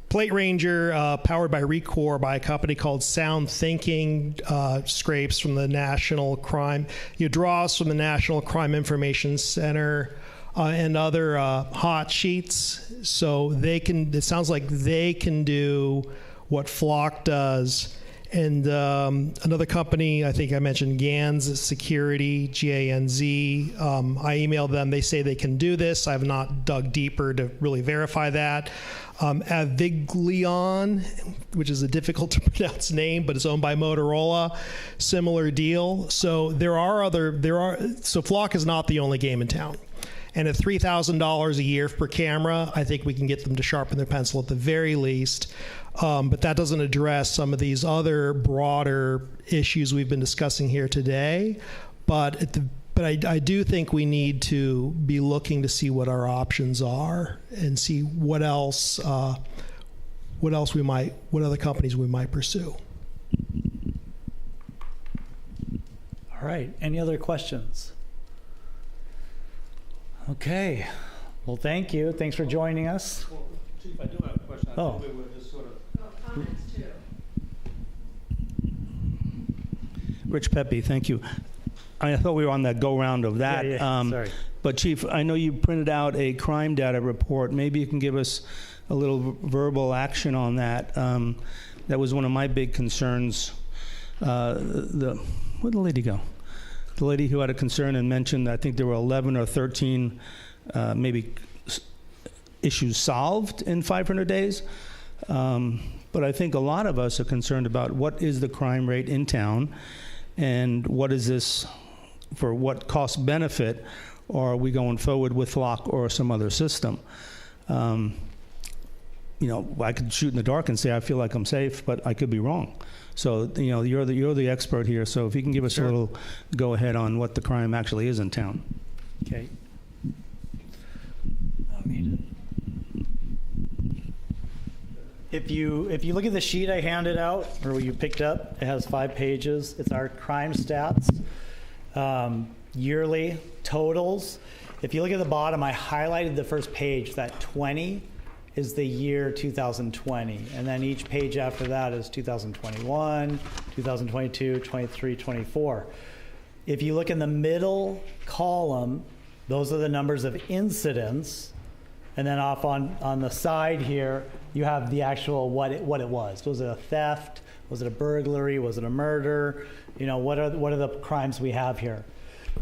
Plate Ranger, powered by Recore by a company called Sound Thinking, scrapes from the National Crime, draws from the National Crime Information Center and other hot sheets. So they can, it sounds like they can do what Flock does. And another company, I think I mentioned GANZ Security, GANZ. I emailed them. They say they can do this. I have not dug deeper to really verify that. Aviglion, which is a difficult to pronounce name, but it's owned by Motorola. Similar deal. So so Flock is not the only game in town. And at $3,000 a year per camera, I think we can get them to sharpen their pencil at the very least. But that doesn't address some of these other broader issues we've been discussing here today. But I do think we need to be looking to see what our options are and see what else what other companies we might pursue. All right. Any other questions? Okay. Well, thank you. Thanks for joining us. Well, Chief, I do have a question. I think we were just sort of... Comments too. Rich Pepe, thank you. I thought we were on that go-round of that. Sorry. But, Chief, I know you printed out a crime data report. Maybe you can give us a little verbal action on that. That was one of my big concerns. Where'd the lady go? The lady who had a concern and mentioned, I think there were 11 or 13 maybe issues solved in 500 days. But I think a lot of us are concerned about what is the crime rate in town and what is this, for what cost benefit or are we going forward with Flock or some other system? You know, I could shoot in the dark and say I feel like I'm safe, but I could be wrong. So, you know, you're the expert here. So if you can give us a little go ahead on what the crime actually is in town. Okay. If you look at the sheet I handed out, or you picked up, it has 5 pages. It's our crime stats, yearly totals. If you look at the bottom, I highlighted the first page. That 20 is the year 2020, and then each page after that is 2021, 2022, 23, 24. If you look in the middle column, those are the numbers of incidents, and then off on the side here, you have the actual what it was. Was it a theft? Was it a burglary? Was it a murder? You know, what are the crimes we have here?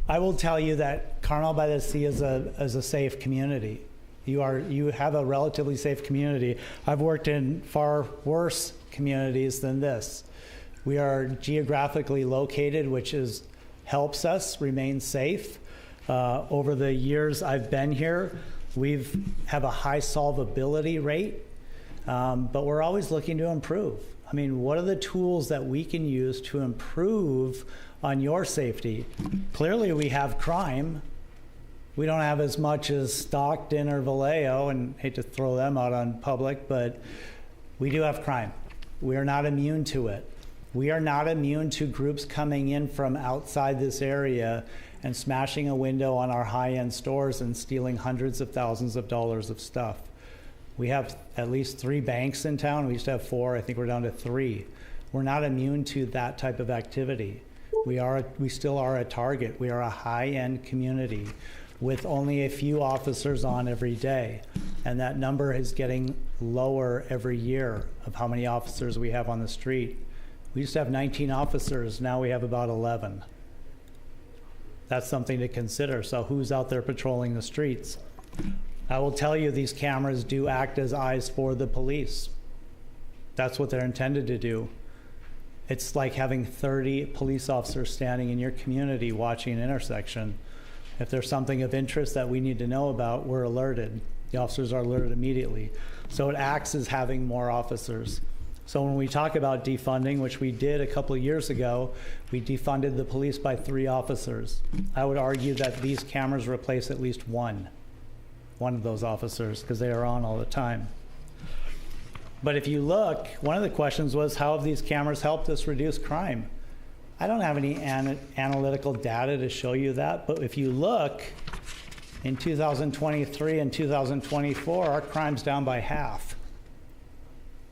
I will tell you that Carmel-by-the-Sea is a safe community. You have a relatively safe community. I've worked in far worse communities than this. We are geographically located, which helps us remain safe. Over the years I've been here, we have a high solvability rate, but we're always looking to improve. I mean, what are the tools that we can use to improve on your safety? Clearly we have crime. We don't have as much as Stockton or Vallejo, and hate to throw them out on public, but we do have crime. We are not immune to it. We are not immune to groups coming in from outside this area and smashing a window on our high-end stores and stealing hundreds of thousands of dollars of stuff. We have at least 3 banks in town. We used to have 4. I think we're down to 3. We're not immune to that type of activity. We still are a target. We are a high-end community with only a few officers on every day. And that number is getting lower every year of how many officers we have on the street. We used to have 19 officers, now we have about 11. That's something to consider. So who's out there patrolling the streets? I will tell you, these cameras do act as eyes for the police. That's what they're intended to do. It's like having 30 police officers standing in your community watching an intersection. If there's something of interest that we need to know about, we're alerted. The officers are alerted immediately. So it acts as having more officers. So when we talk about defunding, which we did a couple of years ago, we defunded the police by 3 officers. I would argue that these cameras replace at least one of those officers, because they are on all the time. But if you look, one of the questions was, how have these cameras helped us reduce crime? I don't have any analytical data to show you that, but if you look, in 2023 and 2024, our crime's down by half.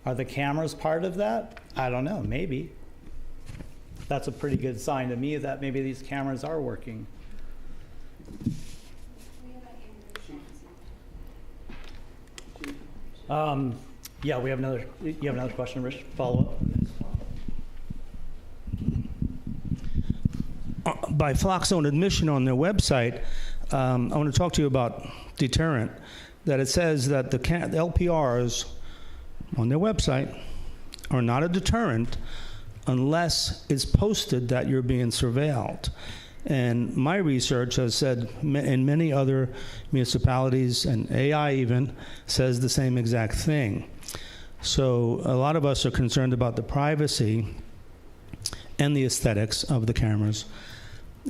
Are the cameras part of that? I don't know, maybe. That's a pretty good sign to me that maybe these cameras are working. Yeah, we have another, you have another question, Rich? Follow up? By Flock's own admission on their website, I want to talk to you about deterrent, that it says that the LPRs on their website are not a deterrent unless it's posted that you're being surveilled. And my research has said in many other municipalities, and AI even, says the same exact thing. So a lot of us are concerned about the privacy and the aesthetics of the cameras.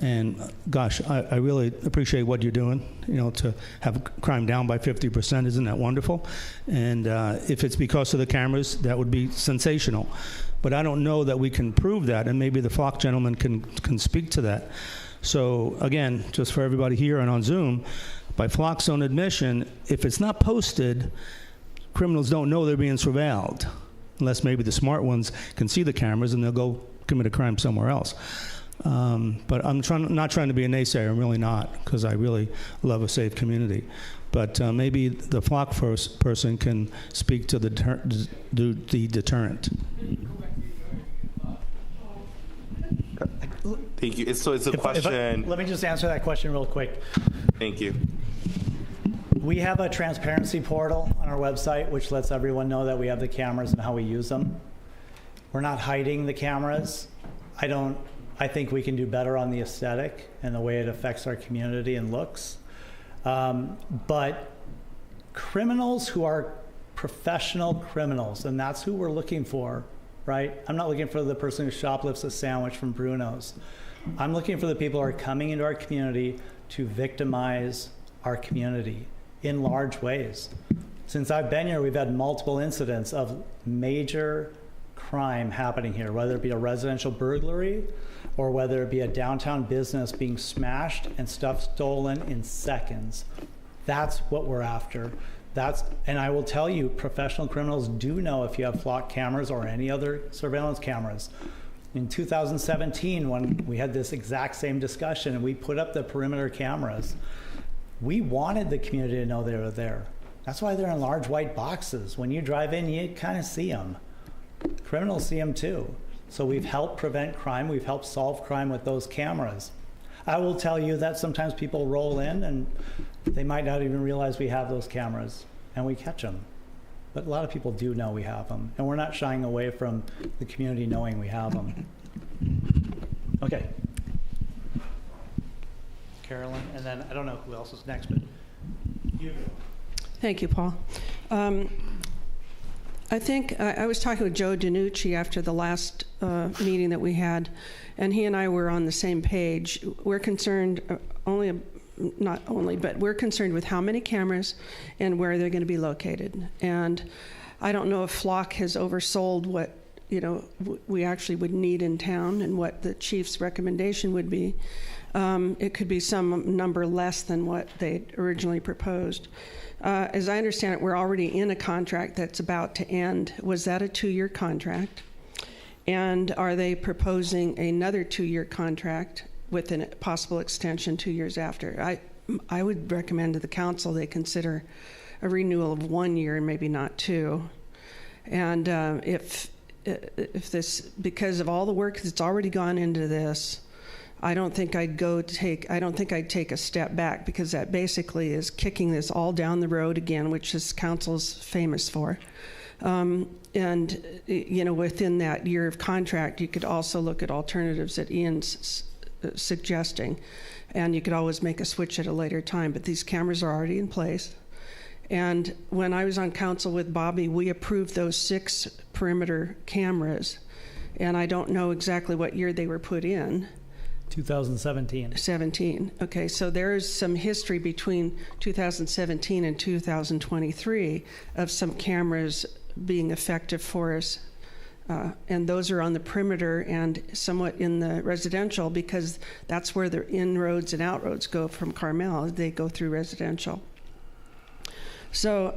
And gosh, I really appreciate what you're doing, you know, to have crime down by 50%. Isn't that wonderful? And if it's because of the cameras, that would be sensational. But I don't know that we can prove that, and maybe the Flock gentleman can speak to that. So again, just for everybody here and on Zoom, by Flock's own admission, if it's not posted, criminals don't know they're being surveilled, unless maybe the smart ones can see the cameras and they'll go commit a crime somewhere else. But I'm not trying to be a naysayer. I'm really not, because I really love a safe community. But maybe the Flock person can speak to the deterrent. Thank you. So it's a question. Let me just answer that question real quick. Thank you. We have a transparency portal on our website, which lets everyone know that we have the cameras and how we use them. We're not hiding the cameras. I think we can do better on the aesthetic and the way it affects our community and looks. But criminals who are professional criminals, and that's who we're looking for, right? I'm not looking for the person who shoplifts a sandwich from Bruno's. I'm looking for the people who are coming into our community to victimize our community in large ways. Since I've been here, we've had multiple incidents of major crime happening here, whether it be a residential burglary or whether it be a downtown business being smashed and stuff stolen in seconds. That's what we're after. And I will tell you, professional criminals do know if you have flock cameras or any other surveillance cameras. In 2017, when we had this exact same discussion and we put up the perimeter cameras, we wanted the community to know they were there. That's why they're in large white boxes. When you drive in, you kind of see them. Criminals see them too. So we've helped prevent crime. We've helped solve crime with those cameras. I will tell you that sometimes people roll in and they might not even realize we have those cameras, and we catch them. But a lot of people do know we have them, and we're not shying away from the community knowing we have them. Okay. Carolyn, and then I don't know who else is next, but you go. Thank you, Paul. I think I was talking with Joe DiNucci after the last meeting that we had, and he and I were on the same page. We're concerned not only, but we're concerned with how many cameras and where they're going to be located. And I don't know if Flock has oversold what we actually would need in town and what the chief's recommendation would be. It could be some number less than what they originally proposed. As I understand it, we're already in a contract that's about to end. Was that a 2-year contract? And are they proposing another 2-year contract with a possible extension 2 years after? I would recommend to the council they consider a renewal of 1 year and maybe not 2. And if this, because of all the work that's already gone into this, I don't think I'd take a step back, because that basically is kicking this all down the road again, which this council's famous for. And within that year of contract, you could also look at alternatives that Ian's suggesting, and you could always make a switch at a later time. But these cameras are already in place. And when I was on council with Bobby, we approved those 6 perimeter cameras, and I don't know exactly what year they were put in. 2017. Okay, so there is some history between 2017 and 2023 of some cameras being effective for us. And those are on the perimeter and somewhat in the residential, because that's where the inroads and outroads go from Carmel. They go through residential. So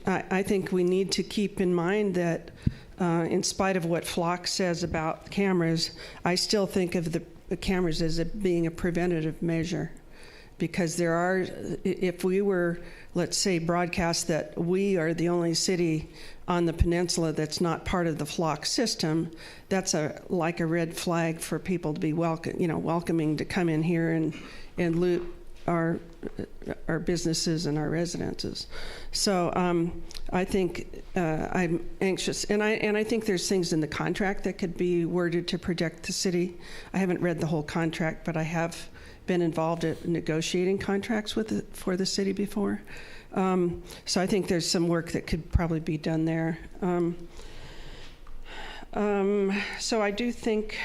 I think we need to keep in mind that in spite of what Flock says about cameras, I still think of the cameras as being a preventative measure, because if we were, let's say, broadcast that we are the only city on the peninsula that's not part of the Flock system, that's like a red flag for people to be welcoming to come in here and loot our businesses and our residences. So I think I'm anxious, and I think there's things in the contract that could be worded to protect the city. I haven't read the whole contract, but I have been involved in negotiating contracts for the city before. So I think there's some work that could probably be done there. So I do think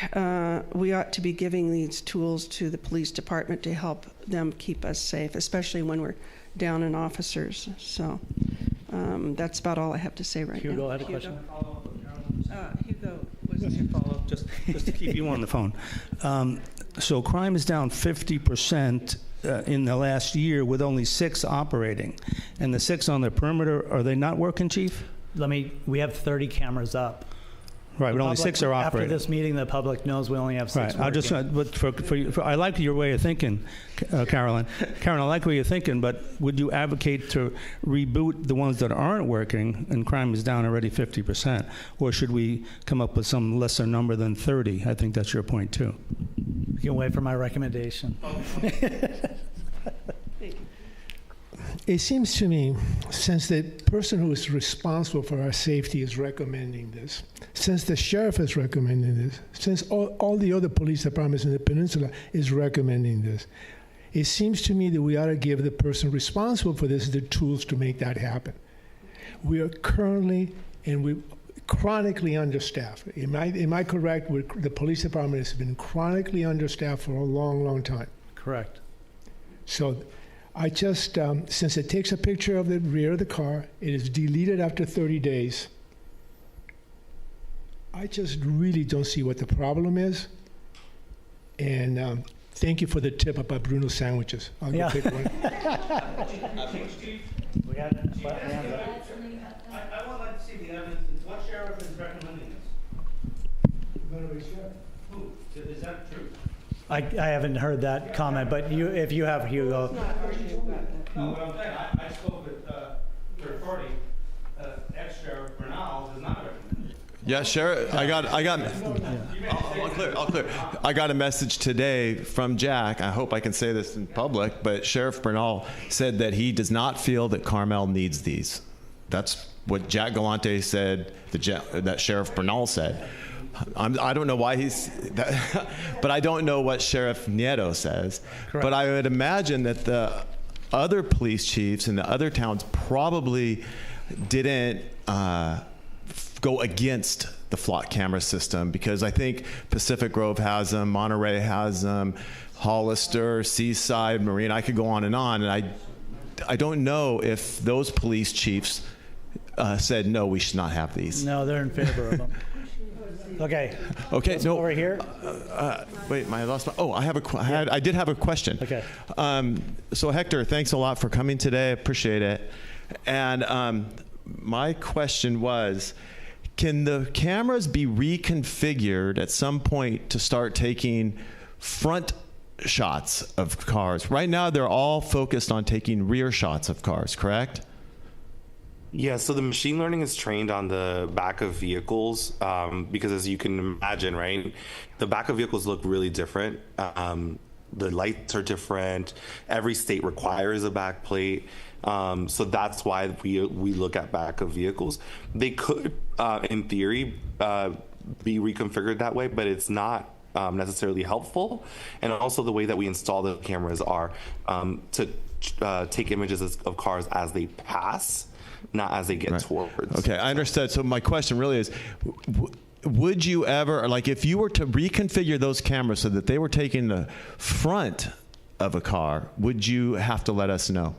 we ought to be giving these tools to the police department to help them keep us safe, especially when we're down in officers. So that's about all I have to say right now. Hugo had a question. Hugo, Just to follow up, just to keep you on the phone. So crime is down 50% in the last year with only 6 operating. And the 6 on the perimeter, are they not working, Chief? We have 30 cameras up. Right, but only 6 are operating. After this meeting, the public knows we only have 6 Right, working. I like your way of thinking, Carolyn. Karen, I like what you're thinking, but would you advocate to reboot the ones that aren't working, and crime is down already 50%? Or should we come up with some lesser number than 30? I think that's your point, too. You can wait for my recommendation. It seems to me, since the person who is responsible for our safety is recommending this, since the sheriff is recommending this, since all the other police departments in the peninsula is recommending this, It seems to me that we ought to give the person responsible for this the tools to make that happen. We are currently chronically understaffed. Am I correct? The police department has been chronically understaffed for a long, long time. Correct. So I just, since it takes a picture of the rear of the car, it is deleted after 30 days. I just really don't see what the problem is. And thank you for the tip about Bruno sandwiches. I'll go pick one. We got it. I would like to see the evidence. What sheriff is recommending this? Who? Is that true? I haven't heard that comment, but if you have, Hugo. No, what I'm saying, I spoke with third party. Ex-sheriff Bernal does not recommend it. Yeah, Sheriff, I'll clear. I got a message today from Jack. I hope I can say this in public, but Sheriff Bernal said that he does not feel that Carmel needs these. That's what Jack Galante said, that Sheriff Bernal said. I don't know why but I don't know what Sheriff Nieto says. Correct. But I would imagine that the other police chiefs in the other towns probably didn't go against the flock camera system, because I think Pacific Grove has them, Monterey has them, Hollister, Seaside, Marine, I could go on, and I don't know if those police chiefs said, no, we should not have these. No, they're in favor of them. Okay. Okay. No. Over here. Wait, I lost my. Oh, I did have a question. Okay. So Hector, thanks a lot for coming today. I appreciate it. And my question was, can the cameras be reconfigured at some point to start taking front shots of cars? Right now, they're all focused on taking rear shots of cars, correct? Yeah, so the machine learning is trained on the back of vehicles because, as you can imagine, right, the back of vehicles look really different. The lights are different. Every state requires a back plate. So that's why we look at back of vehicles. They could, in theory, be reconfigured that way, but it's not necessarily helpful. And also the way that we install the cameras are to take images of cars as they pass, not as they get towards. Okay, I understood. So my question really is, would you ever, like if you were to reconfigure those cameras so that they were taking the front of a car, would you have to let us know?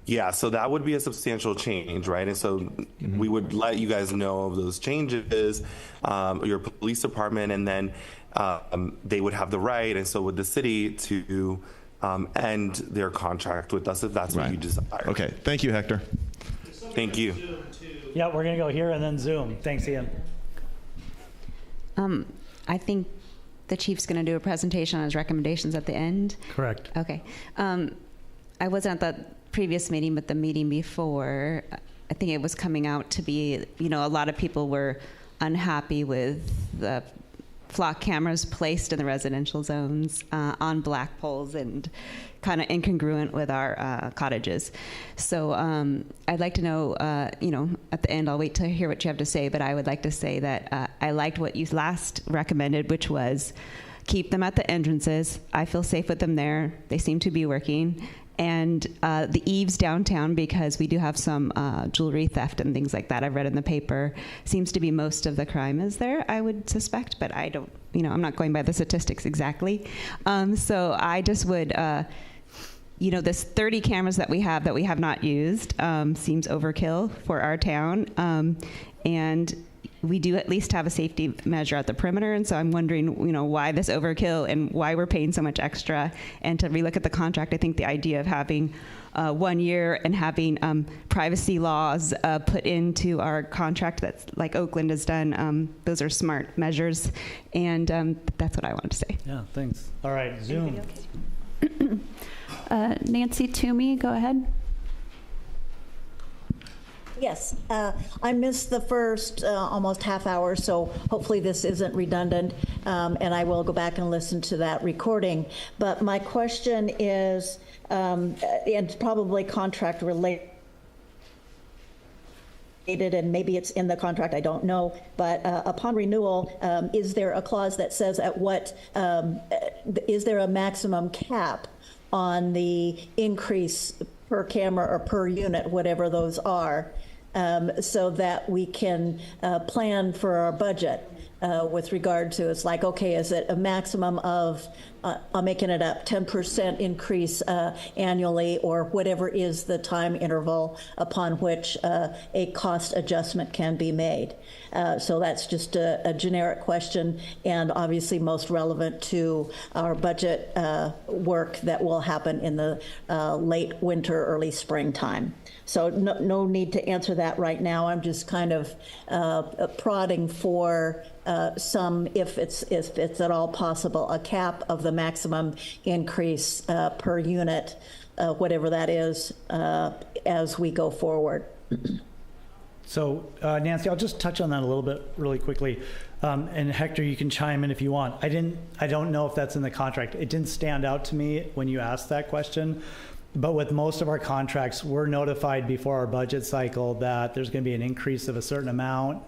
Yeah, so that would be a substantial change, right? And so we would let you guys know of those changes, your police department, and then they would have the right, and so would the city, to end their contract with us if that's what you desire. Okay, thank you, Hector. Thank you. Yeah, we're going to go here and then Zoom. Thanks, Ian. I think the chief's going to do a presentation on his recommendations at the end. Correct. Okay. I wasn't at the previous meeting, but the meeting before, I think it was coming out to be, a lot of people were unhappy with the flock cameras placed in the residential zones on black poles and kind of incongruent with our cottages. So I'd like to know, at the end, I'll wait to hear what you have to say, but I would like to say that I liked what you last recommended, which was keep them at the entrances. I feel safe with them there. They seem to be working. And the eaves downtown, because we do have some jewelry theft and things like that. I've read in the paper. Seems to be most of the crime is there, I would suspect, but I don't, I'm not going by the statistics exactly. So I just would, this 30 cameras that we have not used seems overkill for our town. And we do at least have a safety measure at the perimeter, and so I'm wondering, why this overkill and why we're paying so much extra. And to relook at the contract, I think the idea of having 1 year and having privacy laws put into our contract, that's like Oakland has done, those are smart measures, and that's what I wanted to say. Yeah, thanks. All right, Zoom. Nancy Toomey, go ahead. Yes, I missed the first almost half hour, so hopefully this isn't redundant, and I will go back and listen to that recording. But my question is, and it's probably contract related, and maybe it's in the contract, I don't know, but upon renewal, is there a clause that says is there a maximum cap on the increase per camera or per unit, whatever those are, so that we can plan for our budget with regard to, it's like, okay, is it a maximum of, I'm making it up, 10% increase annually, or whatever is the time interval upon which a cost adjustment can be made. So that's just a generic question, and obviously most relevant to our budget work that will happen in the late winter, early springtime. So no need to answer that right now. I'm just kind of prodding for some, if it's at all possible, a cap of the maximum increase per unit, whatever that is, as we go forward. So Nancy, I'll just touch on that a little bit really quickly. And Hector, you can chime in if you want. I don't know if that's in the contract. It didn't stand out to me when you asked that question. But with most of our contracts, we're notified before our budget cycle that there's going to be an increase of a certain amount.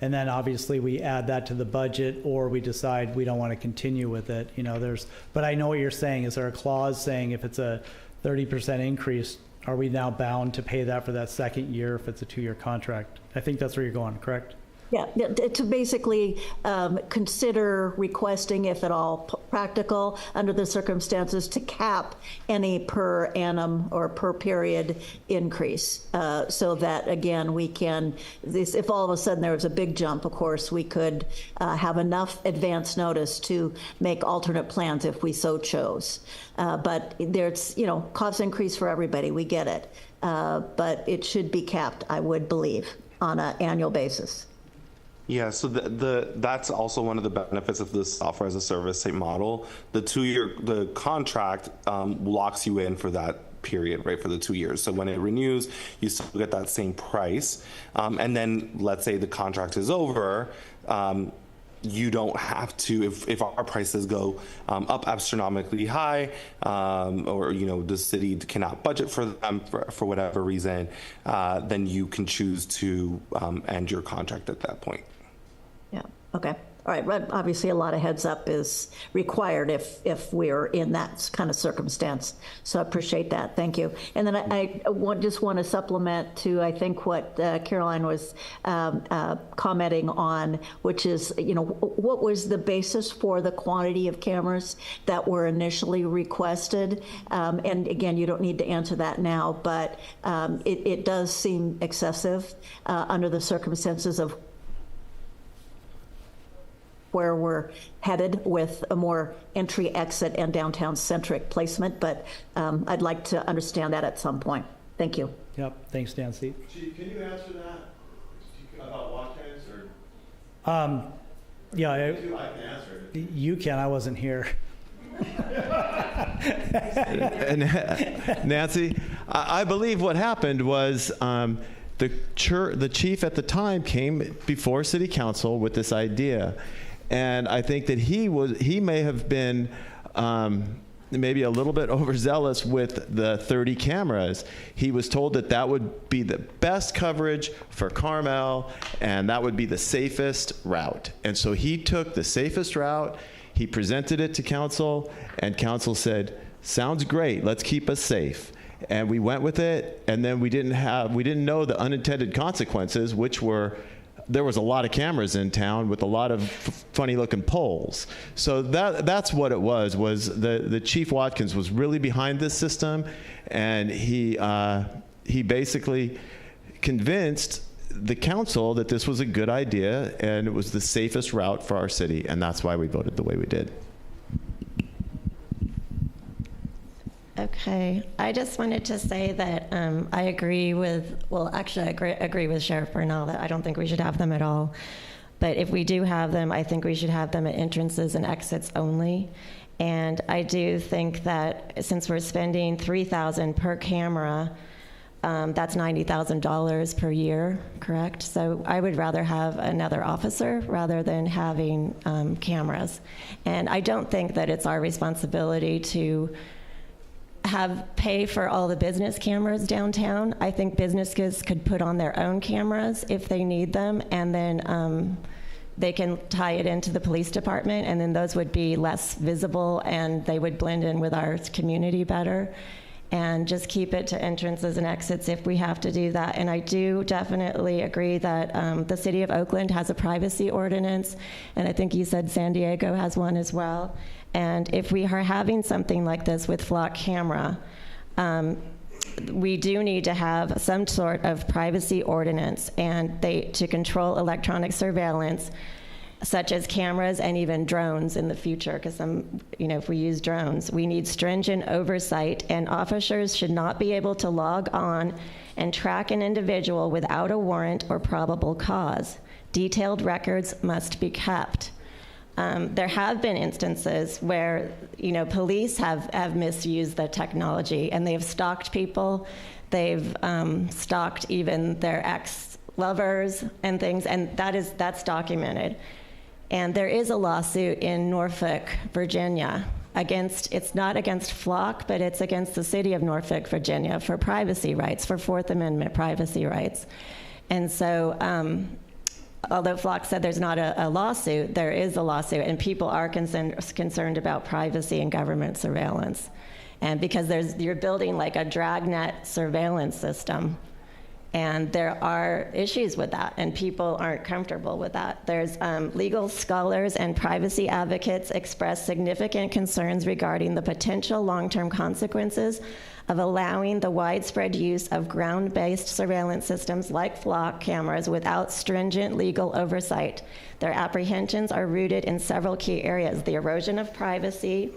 And then obviously we add that to the budget, or we decide we don't want to continue with it. You know, but I know what you're saying. Is there a clause saying if it's a 30% increase, are we now bound to pay that for that second year if it's a 2-year contract? I think that's where you're going, correct? Yeah, to basically consider requesting, if at all practical, under the circumstances, to cap any per annum or per period increase, so that, again, we can, if all of a sudden there was a big jump, of course, we could have enough advance notice to make alternate plans if we so chose. But there's, cost increase for everybody, we get it. But it should be capped, I would believe, on an annual basis. Yeah, so that's also one of the benefits of the software as a service model. The contract locks you in for that period, right, for the 2 years. So when it renews, you still get that same price. And then let's say the contract is over, you don't have to, if our prices go up astronomically high, or the city cannot budget for them for whatever reason, then you can choose to end your contract at that point. Yeah. Okay. All right. But obviously, a lot of heads up is required if we're in that kind of circumstance. So I appreciate that. Thank you. And then I just want to supplement to, I think, what Caroline was commenting on, which is, what was the basis for the quantity of cameras that were initially requested? And again, you don't need to answer that now, but it does seem excessive under the circumstances of where we're headed with a more entry, exit, and downtown-centric placement, but I'd like to understand that at some point. Thank you. Yep. Thanks, Nancy. Chief, can you answer that about walk times, or? Yeah. I can answer it. You can. I wasn't here. Nancy, I believe what happened was the chief at the time came before City Council with this idea. And I think that he may have been maybe a little bit overzealous with the 30 cameras. He was told that would be the best coverage for Carmel, and that would be the safest route. And so he took the safest route, he presented it to council, and council said, sounds great, let's keep us safe. And we went with it, and then we didn't know the unintended consequences, which were there was a lot of cameras in town with a lot of funny looking poles. So that's what it was the Chief Watkins was really behind this system, and he basically convinced the council that this was a good idea and it was the safest route for our city, and that's why we voted the way we did. Okay, I just wanted to say that I agree with, I agree with Sheriff Bernal that I don't think we should have them at all. But if we do have them, I think we should have them at entrances and exits only. And I do think that since we're spending $3,000 per camera, that's $90,000 per year, correct? So I would rather have another officer rather than having cameras. And I don't think that it's our responsibility to pay for all the business cameras downtown. I think businesses could put on their own cameras if they need them, and then they can tie it into the police department, and then those would be less visible and they would blend in with our community better. And just keep it to entrances and exits if we have to do that. And I do definitely agree that the city of Oakland has a privacy ordinance, and I think you said San Diego has one as well. And if we are having something like this with flock camera, we do need to have some sort of privacy ordinance and to control electronic surveillance, such as cameras and even drones in the future, because if we use drones, we need stringent oversight, and officers should not be able to log on and track an individual without a warrant or probable cause. Detailed records must be kept. There have been instances where, police have misused the technology, and they've stalked people. They've stalked even their ex-lovers and things, and that's documented. And there is a lawsuit in Norfolk, Virginia, it's not against Flock, but it's against the city of Norfolk, Virginia, for privacy rights, for Fourth Amendment privacy rights. And so, although Flock said there's not a lawsuit, there is a lawsuit, and people are concerned about privacy and government surveillance. And because you're building like a dragnet surveillance system, and there are issues with that, and people aren't comfortable with that. There's legal scholars and privacy advocates express significant concerns regarding the potential long-term consequences of allowing the widespread use of ground-based surveillance systems like flock cameras without stringent legal oversight. Their apprehensions are rooted in several key areas: the erosion of privacy,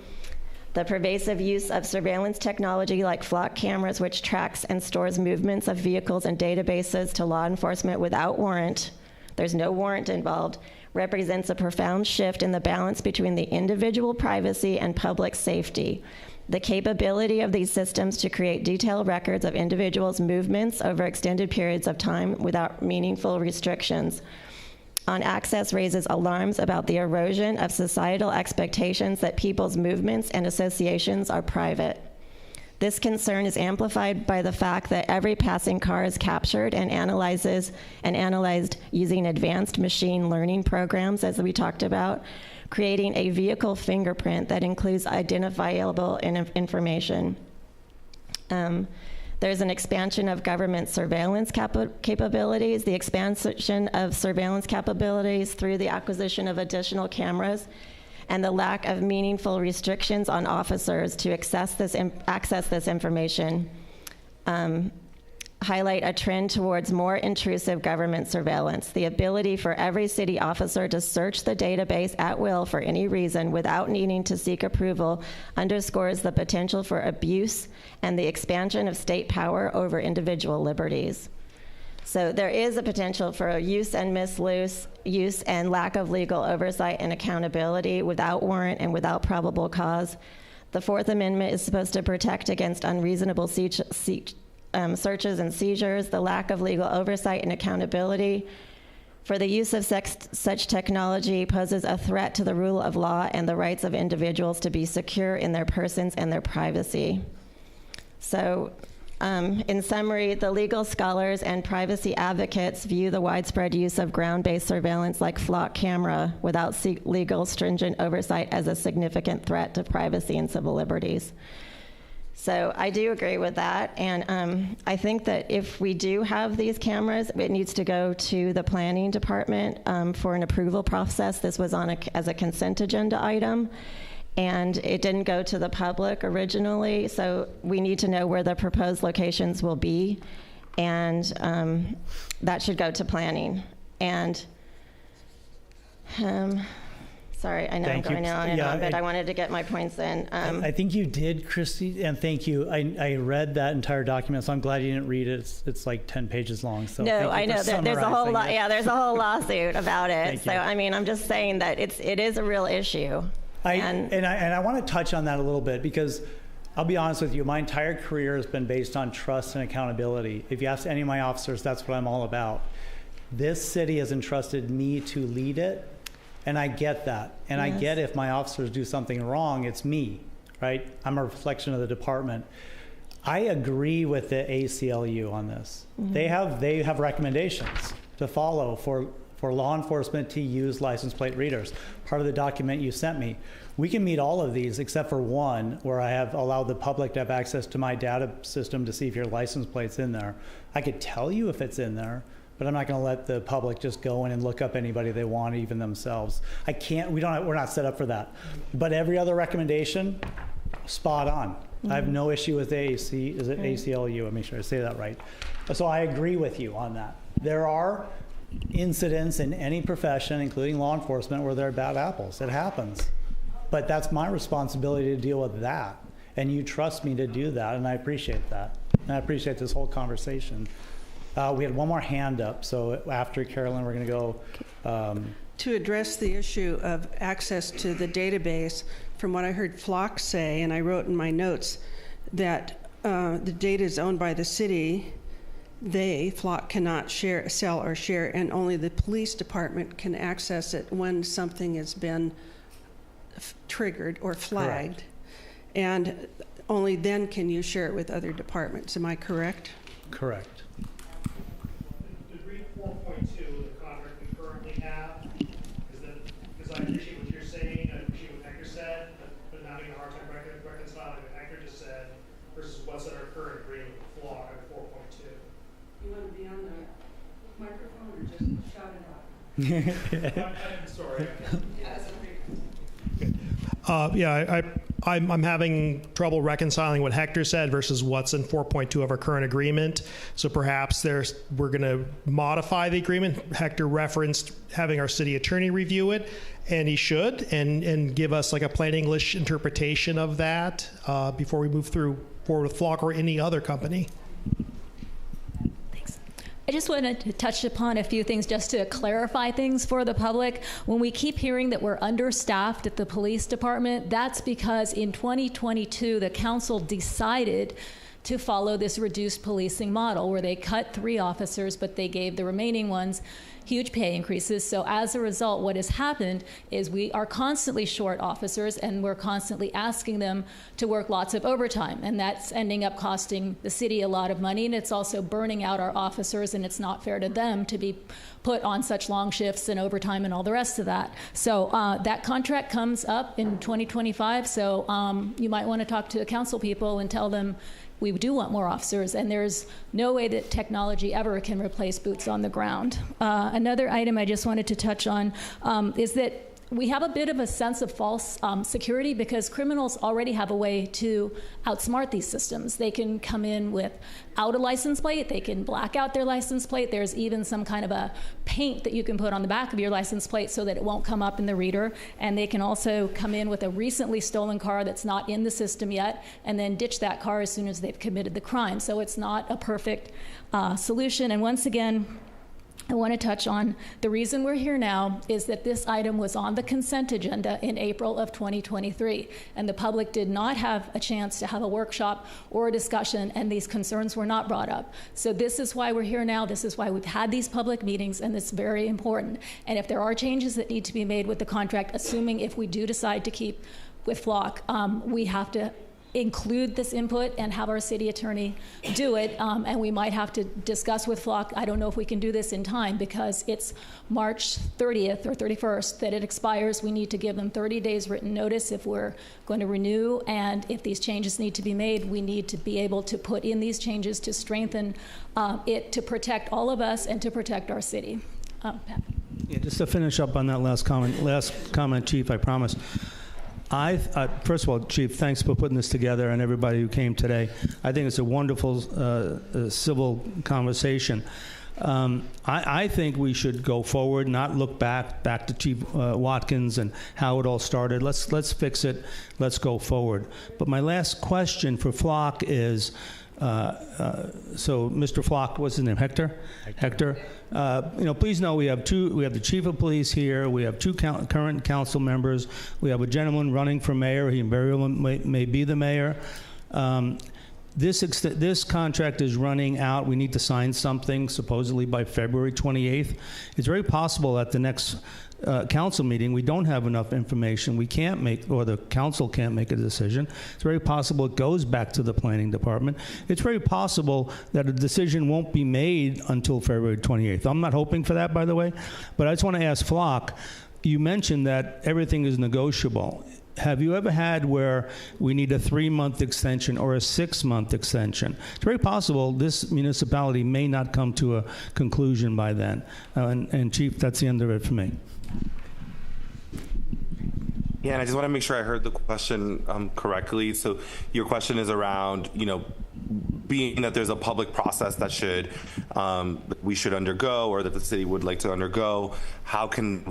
the pervasive use of surveillance technology like flock cameras, which tracks and stores movements of vehicles and databases to law enforcement without warrant. There's no warrant involved. Represents a profound shift in the balance between the individual privacy and public safety. The capability of these systems to create detailed records of individuals' movements over extended periods of time without meaningful restrictions on access raises alarms about the erosion of societal expectations that people's movements and associations are private. This concern is amplified by the fact that every passing car is captured and analyzed using advanced machine learning programs, as we talked about, creating a vehicle fingerprint that includes identifiable information. There's an expansion of government surveillance capabilities, the expansion of surveillance capabilities through the acquisition of additional cameras, and the lack of meaningful restrictions on officers to access this information highlight a trend towards more intrusive government surveillance. The ability for every city officer to search the database at will for any reason without needing to seek approval underscores the potential for abuse and the expansion of state power over individual liberties. So there is a potential for use and misuse and lack of legal oversight and accountability without warrant and without probable cause. The Fourth Amendment is supposed to protect against unreasonable searches and seizures, the lack of legal oversight and accountability for the use of such technology poses a threat to the rule of law and the rights of individuals to be secure in their persons and their privacy. So, in summary, the legal scholars and privacy advocates view the widespread use of ground-based surveillance like flock camera without legal stringent oversight as a significant threat to privacy and civil liberties. So I do agree with that, and I think that if we do have these cameras, it needs to go to the planning department for an approval process. This was on as a consent agenda item, and it didn't go to the public originally, so we need to know where the proposed locations will be, and that should go to planning. And sorry, I know I'm going on and on, but I wanted to get my points in. I think you did, Christy, and thank you. I read that entire document, so I'm glad you didn't read it. It's like 10 pages long. So no, I know there's a whole lot. Yeah, there's a whole lawsuit about it. So I mean, I'm just saying that it is a real issue. I want to touch on that a little bit because I'll be honest with you. My entire career has been based on trust and accountability. If you ask any of my officers, that's what I'm all about. This city has entrusted me to lead it. And I get that. And yes. I get if my officers do something wrong, it's me, right? I'm a reflection of the department. I agree with the ACLU on this. Mm-hmm. They have recommendations to follow for for law enforcement to use license plate readers. Part of the document you sent me. We can meet all of these except for one where I have allowed the public to have access to my data system to see if your license plate's in there. I could tell you if it's in there, but I'm not going to let the public just go in and look up anybody they want, even themselves. I can't, we're not set up for that. But every other recommendation, spot on. I have no issue with AAC, is it ACLU? I'll make sure I say that right. So I agree with you on that. There are incidents in any profession, including law enforcement, where there are bad apples. It happens. But that's my responsibility to deal with that. And you trust me to do that, and I appreciate that. And I appreciate this whole conversation. We had one more hand up, so after Carolyn, we're going to go. To address the issue of access to the database, from what I heard Flock say, and I wrote in my notes, that the data is owned by the city. Flock cannot sell or share, and only the police department can access it when something has been triggered or flagged. Correct. And only then can you share it with other departments. Am I correct? Correct. Degree 4.2, the contract we currently have, is that, because I appreciate what you're saying, I appreciate what Hector said, but not having a hard time reconciling what Hector just said versus what's in our current agreement with Flock at 4.2. You want to be on the microphone or just shout it out? I'm sorry. I'm having trouble reconciling what Hector said versus what's in 4.2 of our current agreement. So perhaps we're going to modify the agreement. Hector referenced having our city attorney review it, and he should, and give us like a plain English interpretation of that before we move forward with Flock or any other company. I just wanted to touch upon a few things just to clarify things for the public. When we keep hearing that we're understaffed at the police department, that's because in 2022, the council decided to follow this reduced policing model where they cut 3 officers, but they gave the remaining ones huge pay increases. So as a result, what has happened is we are constantly short officers, and we're constantly asking them to work lots of overtime, and that's ending up costing the city a lot of money, and it's also burning out our officers, and it's not fair to them to be put on such long shifts and overtime and all the rest of that. So that contract comes up in 2025, so you might want to talk to the council people and tell them we do want more officers, and there's no way that technology ever can replace boots on the ground. Another item I just wanted to touch on is that we have a bit of a sense of false security because criminals already have a way to outsmart these systems. They can come in without a license plate, they can black out their license plate. There's even some kind of a paint that you can put on the back of your license plate so that it won't come up in the reader. And they can also come in with a recently stolen car that's not in the system yet and then ditch that car as soon as they've committed the crime. So it's not a perfect solution. And once again, I want to touch on the reason we're here now is that this item was on the consent agenda in April of 2023, and the public did not have a chance to have a workshop or a discussion, and these concerns were not brought up. So this is why we're here now. This is why we've had these public meetings, and it's very important. And if there are changes that need to be made with the contract, assuming if we do decide to keep with Flock, we have to include this input and have our city attorney do it, and we might have to discuss with Flock. I don't know if we can do this in time because it's March 30th or 31st that it expires. We need to give them 30 days written notice if we're going to renew, and if these changes need to be made, we need to be able to put in these changes to strengthen it to protect all of us and to protect our city. Pat. Yeah, just to finish up on that last comment, Chief, I promise. First of all, Chief, thanks for putting this together and everybody who came today. I think it's a wonderful civil conversation. I think we should go forward, not look back to Chief Watkins and how it all started. Let's fix it. Let's go forward. But my last question for Flock is, so Mr. Flock, what's his name? Hector? Please know we have the chief of police here. We have 2 current council members. We have a gentleman running for mayor. He very well may be the mayor. This contract is running out. We need to sign something supposedly by February 28th. It's very possible at the next council meeting we don't have enough information. We can't make, or the council can't make a decision. It's very possible it goes back to the planning department. It's very possible that a decision won't be made until February 28th. I'm not hoping for that, by the way, but I just want to ask Flock, you mentioned that everything is negotiable. Have you ever had where we need a 3-month extension or a 6-month extension? It's very possible this municipality may not come to a conclusion by then. And Chief, that's the end of it for me. Yeah, and I just want to make sure I heard the question correctly. So your question is around, being that there's a public process that we should undergo, or that the city would like to undergo, how can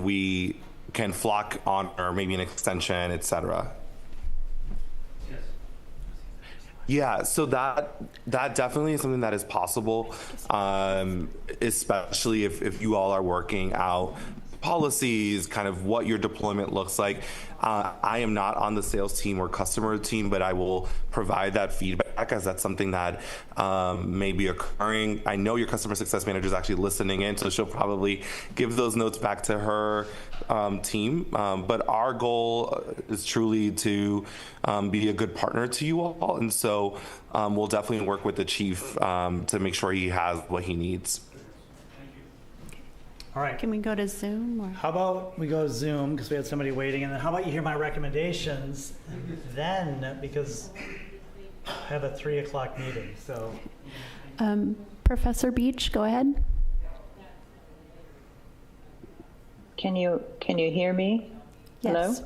Flock honor maybe an extension, et cetera? Yes. Yeah, so that definitely is something that is possible, especially if you all are working out policies, kind of what your deployment looks like. I am not on the sales team or customer team, but I will provide that feedback, as that's something that may be occurring. I know your customer success manager is actually listening in, so she'll probably give those notes back to her team. But our goal is truly to be a good partner to you all, and so we'll definitely work with the chief to make sure he has what he needs. All right. Can we go to Zoom? Or? How about we go to Zoom, because we had somebody waiting, and then how about you hear my recommendations then, because I have a 3 o'clock meeting, so. Professor Beach, go ahead. Can you hear me? Yes.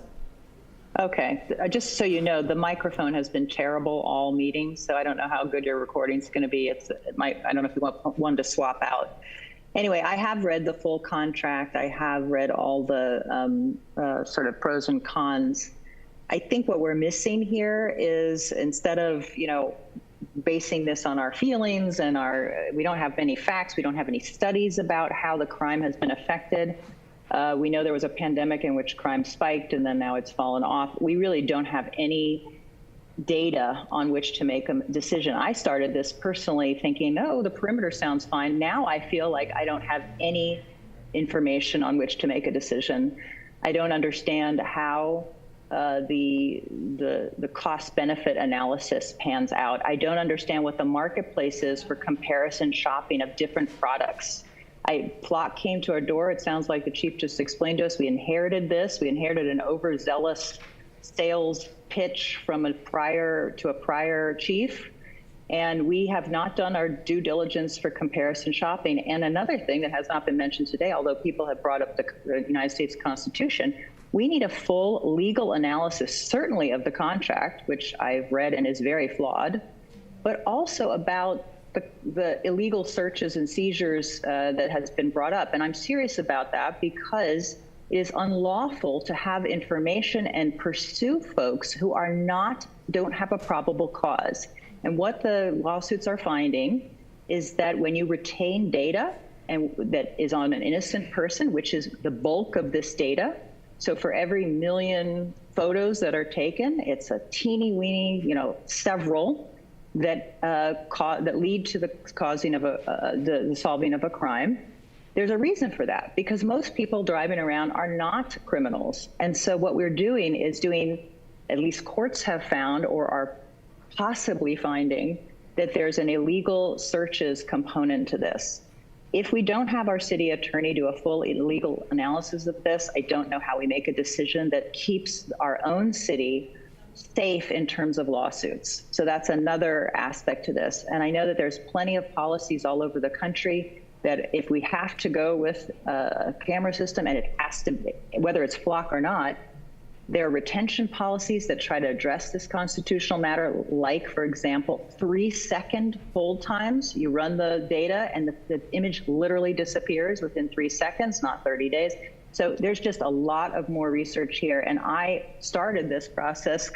Hello? Okay, just so you know, the microphone has been terrible all meeting, so I don't know how good your recording's going to be. I don't know if you want one to swap out. Anyway, I have read the full contract. I have read all the sort of pros and cons. I think what we're missing here is, instead of, basing this on our feelings and we don't have any facts, we don't have any studies about how the crime has been affected. We know there was a pandemic in which crime spiked and then now it's fallen off. We really don't have any data on which to make a decision. I started this personally thinking, oh, the perimeter sounds fine. Now I feel like I don't have any information on which to make a decision. I don't understand how the cost-benefit analysis pans out. I don't understand what the marketplace is for comparison shopping of different products. Flock came to our door. It sounds like the chief just explained to us. We inherited this. We inherited an overzealous sales pitch from a prior chief, and we have not done our due diligence for comparison shopping. And another thing that has not been mentioned today, although people have brought up the United States Constitution, we need a full legal analysis, certainly of the contract, which I've read and is very flawed, but also about the illegal searches and seizures that has been brought up. And I'm serious about that, because it is unlawful to have information and pursue folks who don't have a probable cause. And what the lawsuits are finding is that when you retain data and that is on an innocent person, which is the bulk of this data, so for every 1 million photos that are taken, it's a teeny weeny, several that lead to the causing of the solving of a crime. There's a reason for that, because most people driving around are not criminals. And so what we're doing is at least courts have found, or are possibly finding, that there's an illegal searches component to this. If we don't have our city attorney do a full legal analysis of this, I don't know how we make a decision that keeps our own city safe in terms of lawsuits. So that's another aspect to this. And I know that there's plenty of policies all over the country that if we have to go with a camera system, and it has to be, whether it's Flock or not, there are retention policies that try to address this constitutional matter, like, for example, 3-second hold times. You run the data and the image literally disappears within 3 seconds, not 30 days. So there's just a lot of more research here. And I started this process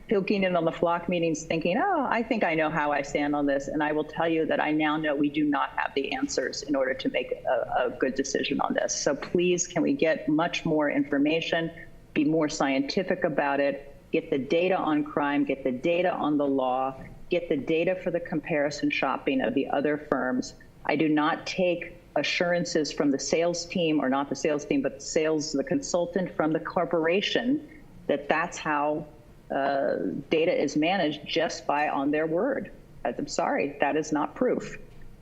poking in on the Flock meetings thinking, oh, I think I know how I stand on this. And I will tell you that I now know we do not have the answers in order to make a good decision on this. So please, can we get much more information, be more scientific about it, get the data on crime, get the data on the law, get the data for the comparison shopping of the other firms. I do not take assurances from the sales team, or not the sales team, but the consultant from the corporation, that that's how data is managed just by on their word. I'm sorry, that is not proof.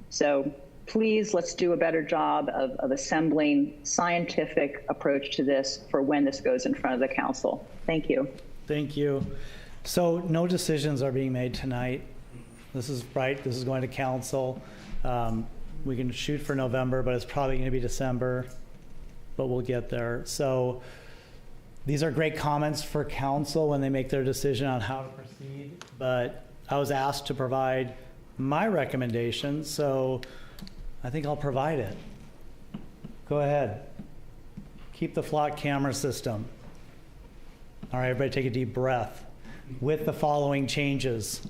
So please, let's do a better job of assembling scientific approach to this for when this goes in front of the council. Thank you. Thank you. So no decisions are being made tonight. This is right. This is going to council. We can shoot for November, but it's probably going to be December, but we'll get there. So these are great comments for council when they make their decision on how to proceed, but I was asked to provide my recommendation, so I think I'll provide it. Go ahead. Keep the flock camera system. All right, everybody take a deep breath. With the following changes.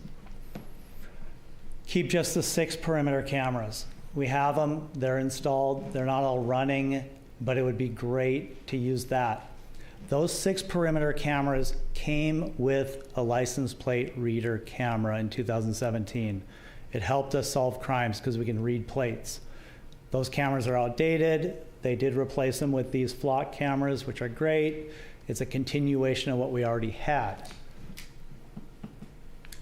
Keep just the 6 perimeter cameras. We have them, they're installed, they're not all running, but it would be great to use that. Those 6 perimeter cameras came with a license plate reader camera in 2017. It helped us solve crimes because we can read plates. Those cameras are outdated. They did replace them with these flock cameras, which are great. It's a continuation of what we already had.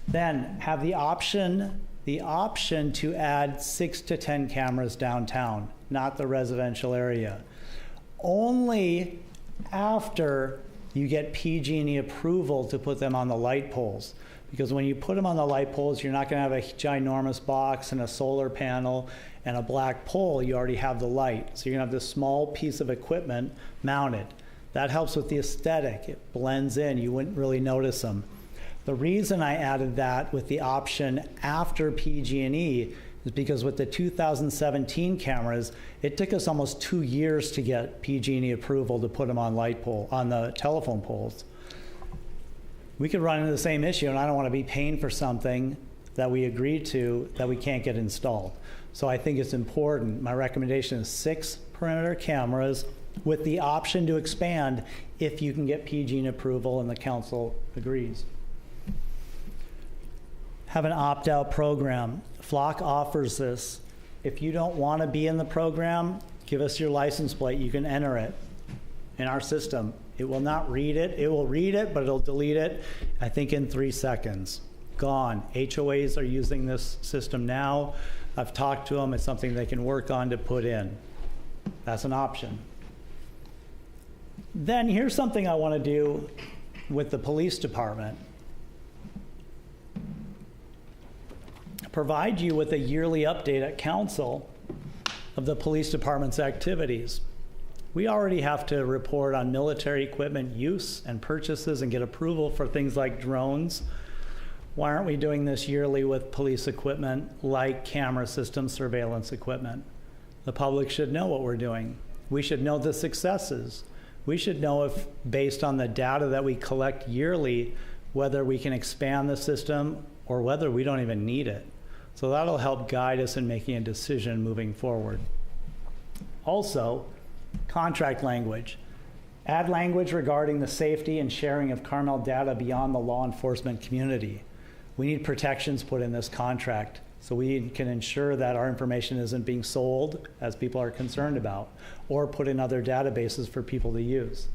Then have the option to add 6 to 10 cameras downtown, not the residential area. Only after you get PG&E approval to put them on the light poles. Because when you put them on the light poles, you're not going to have a ginormous box and a solar panel and a black pole. You already have the light. So you're going to have this small piece of equipment mounted. That helps with the aesthetic. It blends in. You wouldn't really notice them. The reason I added that with the option after PG&E is because with the 2017 cameras, it took us almost 2 years to get PG&E approval to put them on on the telephone poles. We could run into the same issue, and I don't want to be paying for something that we agreed to that we can't get installed. So I think it's important. My recommendation is 6 perimeter cameras with the option to expand if you can get PG&E approval and the council agrees. Have an opt-out program. Flock offers this. If you don't want to be in the program, give us your license plate. You can enter it in our system. It will not read it. It will read it, but it'll delete it, I think, in 3 seconds. Gone. HOAs are using this system now. I've talked to them. It's something they can work on to put in. That's an option. Then here's something I want to do with the police department. Provide you with a yearly update at council of the police department's activities. We already have to report on military equipment use and purchases and get approval for things like drones. Why aren't we doing this yearly with police equipment like camera systems, surveillance equipment? The public should know what we're doing. We should know the successes. We should know if, based on the data that we collect yearly, whether we can expand the system or whether we don't even need it. So that'll help guide us in making a decision moving forward. Also, contract language. Add language regarding the safety and sharing of Carmel data beyond the law enforcement community. We need protections put in this contract so we can ensure that our information isn't being sold, as people are concerned about, or put in other databases for people to use.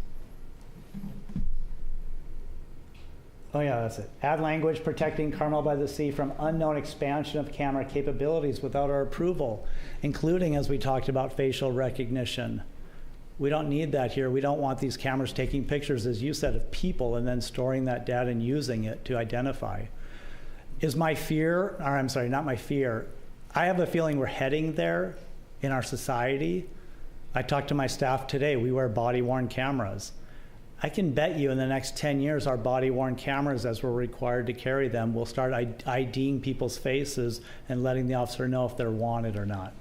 Oh yeah, that's it. Add language protecting Carmel-by-the-Sea from unknown expansion of camera capabilities without our approval, including, as we talked about, facial recognition. We don't need that here. We don't want these cameras taking pictures, as you said, of people and then storing that data and using it to identify. Is my fear, or I'm sorry, not my fear, I have a feeling we're heading there in our society. I talked to my staff today. We wear body-worn cameras. I can bet you in the next 10 years, our body-worn cameras, as we're required to carry them, will start IDing people's faces and letting the officer know if they're wanted or not.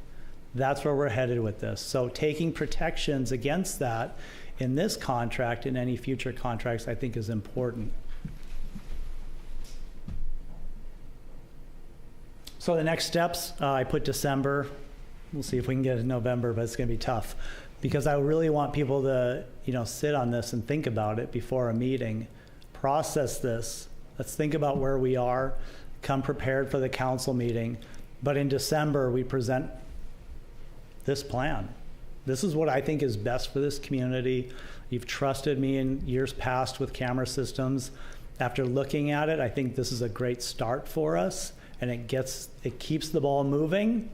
That's where we're headed with this. So taking protections against that in this contract and any future contracts, I think, is important. So the next steps, I put December. We'll see if we can get it in November, but it's going to be tough, because I really want people to, sit on this and think about it before a meeting, process this. Let's think about where we are, come prepared for the council meeting, but in December, we present this plan. This is what I think is best for this community. You've trusted me in years past with camera systems. After looking at it, I think this is a great start for us, and it keeps the ball moving,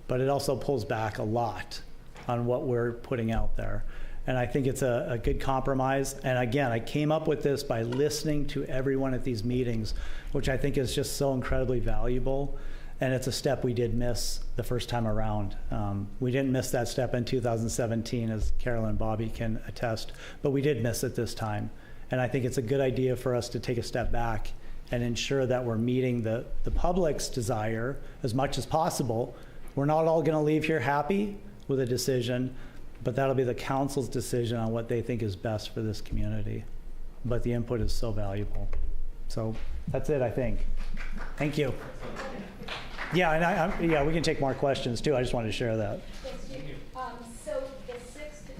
but it also pulls back a lot on what we're putting out there. And I think it's a good compromise. And again, I came up with this by listening to everyone at these meetings, which I think is just so incredibly valuable. And it's a step we did miss the first time around. We didn't miss that step in 2017, as Carolyn and Bobby can attest, but we did miss it this time. And I think it's a good idea for us to take a step back and ensure that we're meeting the public's desire as much as possible. We're not all gonna leave here happy with a decision, but that'll be the council's decision on what they think is best for this community. But the input is so valuable. So that's it, I think. Thank you. Yeah, and yeah, we can take more questions too. I just wanted to share that. Thanks, Chief. So the 6 to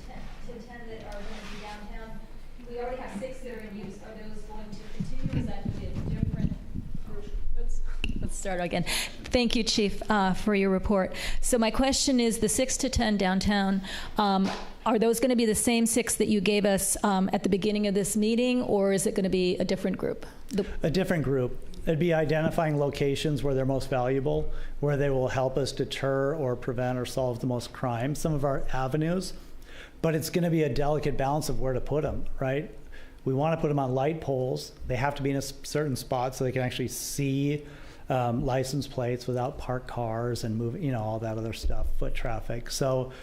10 that are going to be downtown, we already have 6 that are in use. Are those going to continue? Is that going to be a different? Let's start again. Thank you, Chief, for your report. So my question is, the 6 to 10 downtown, are those going to be the same 6 that you gave us at the beginning of this meeting, or is it going to be a different group? A different group. It'd be identifying locations where they're most valuable, where they will help us deter or prevent or solve the most crime, some of our avenues. But it's going to be a delicate balance of where to put them, right? We want to put them on light poles. They have to be in a certain spot so they can actually see license plates without parked cars and move, all that other stuff, foot traffic. So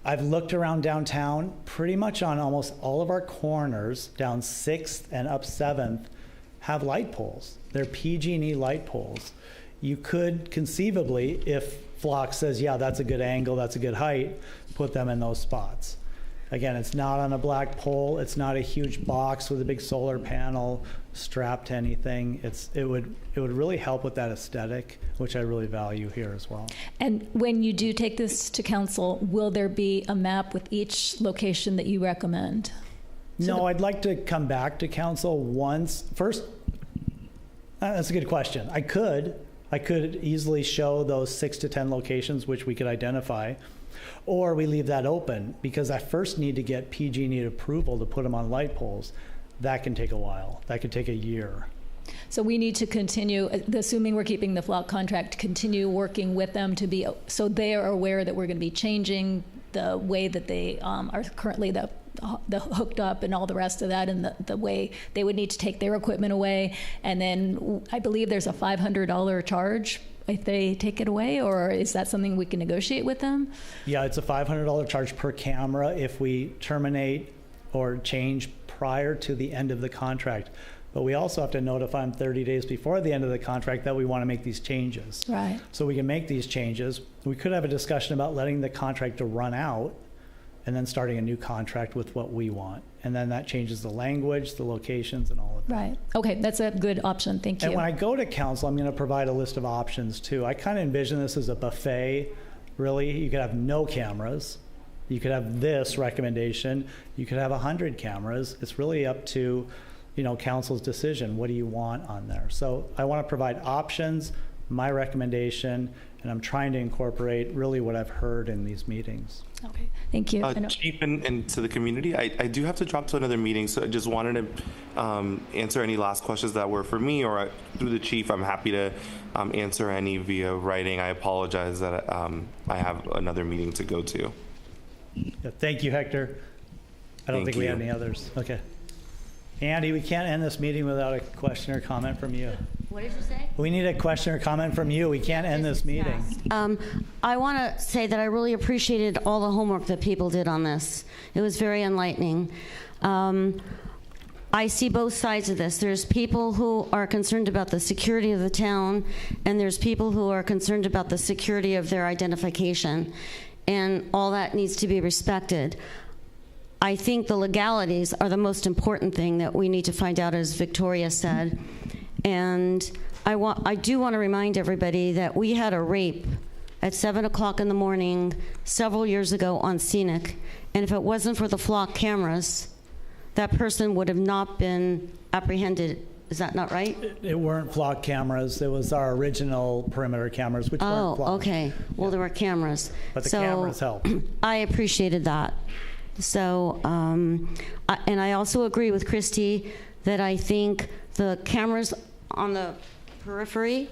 I've looked around downtown, pretty much on almost all of our corners, down 6th and up 7th, have light poles. They're PG&E light poles. You could conceivably, if Flock says, yeah, that's a good angle, that's a good height, put them in those spots. Again, it's not on a black pole. It's not a huge box with a big solar panel strapped to anything. It would really help with that aesthetic, which I really value here as well. And when you do take this to council, will there be a map with each location that you recommend? No, I'd like to come back to council once. First, that's a good question. I could easily show those 6 to 10 locations which we could identify, or we leave that open because I first need to get PG&E approval to put them on light poles. That can take a while. That could take a year. So we need to continue, assuming we're keeping the Flock contract, continue working with them to be, so they are aware that we're going to be changing the way that they are currently the hooked up and all the rest of that, and the way they would need to take their equipment away. And then I believe there's a $500 charge if they take it away, or is that something we can negotiate with them? Yeah, it's a $500 charge per camera if we terminate or change prior to the end of the contract. But we also have to notify them 30 days before the end of the contract that we want to make these changes. Right. So we can make these changes. We could have a discussion about letting the contract to run out and then starting a new contract with what we want. And then that changes the language, the locations, and all of that. Right. Okay, that's a good option. Thank you. And when I go to council, I'm going to provide a list of options too. I kind of envision this as a buffet, really. You could have no cameras. You could have this recommendation. You could have 100 cameras. It's really up to, council's decision. What do you want on there? So I want to provide options, my recommendation, and I'm trying to incorporate really what I've heard in these meetings. Okay, thank you. Chief, and to the community, I do have to drop to another meeting, so I just wanted to answer any last questions that were for me, or through the chief, I'm happy to answer any via writing. I apologize that I have another meeting to go to. Yeah, thank you, Hector. I don't think we have any others. Okay. Andy, we can't end this meeting without a question or comment from you. What did you say? We need a question or comment from you. We can't end this meeting. I want to say that I really appreciated all the homework that people did on this. It was very enlightening. I see both sides of this. There's people who are concerned about the security of the town, and there's people who are concerned about the security of their identification. And all that needs to be respected. I think the legalities are the most important thing that we need to find out, as Victoria said. And I do want to remind everybody that we had a rape at 7 o'clock in the morning several years ago on Scenic. And if it wasn't for the Flock cameras, that person would have not been apprehended Is that not right? It weren't flock cameras. It was our original perimeter cameras, which weren't flock. Oh, okay. Well, there were cameras. But the cameras help. I appreciated that. So, and I also agree with Christy that I think the cameras on the periphery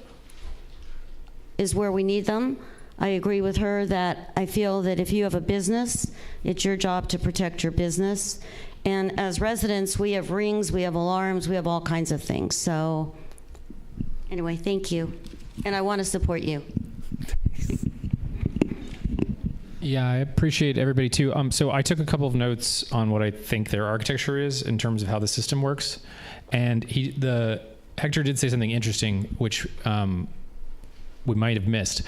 is where we need them. I agree with her that I feel that if you have a business, it's your job to protect your business. And as residents, we have rings, we have alarms, we have all kinds of things. So anyway, thank you. And I want to support you. Yeah, I appreciate everybody too. So I took a couple of notes on what I think their architecture is in terms of how the system works. And Hector did say something interesting, which we might have missed.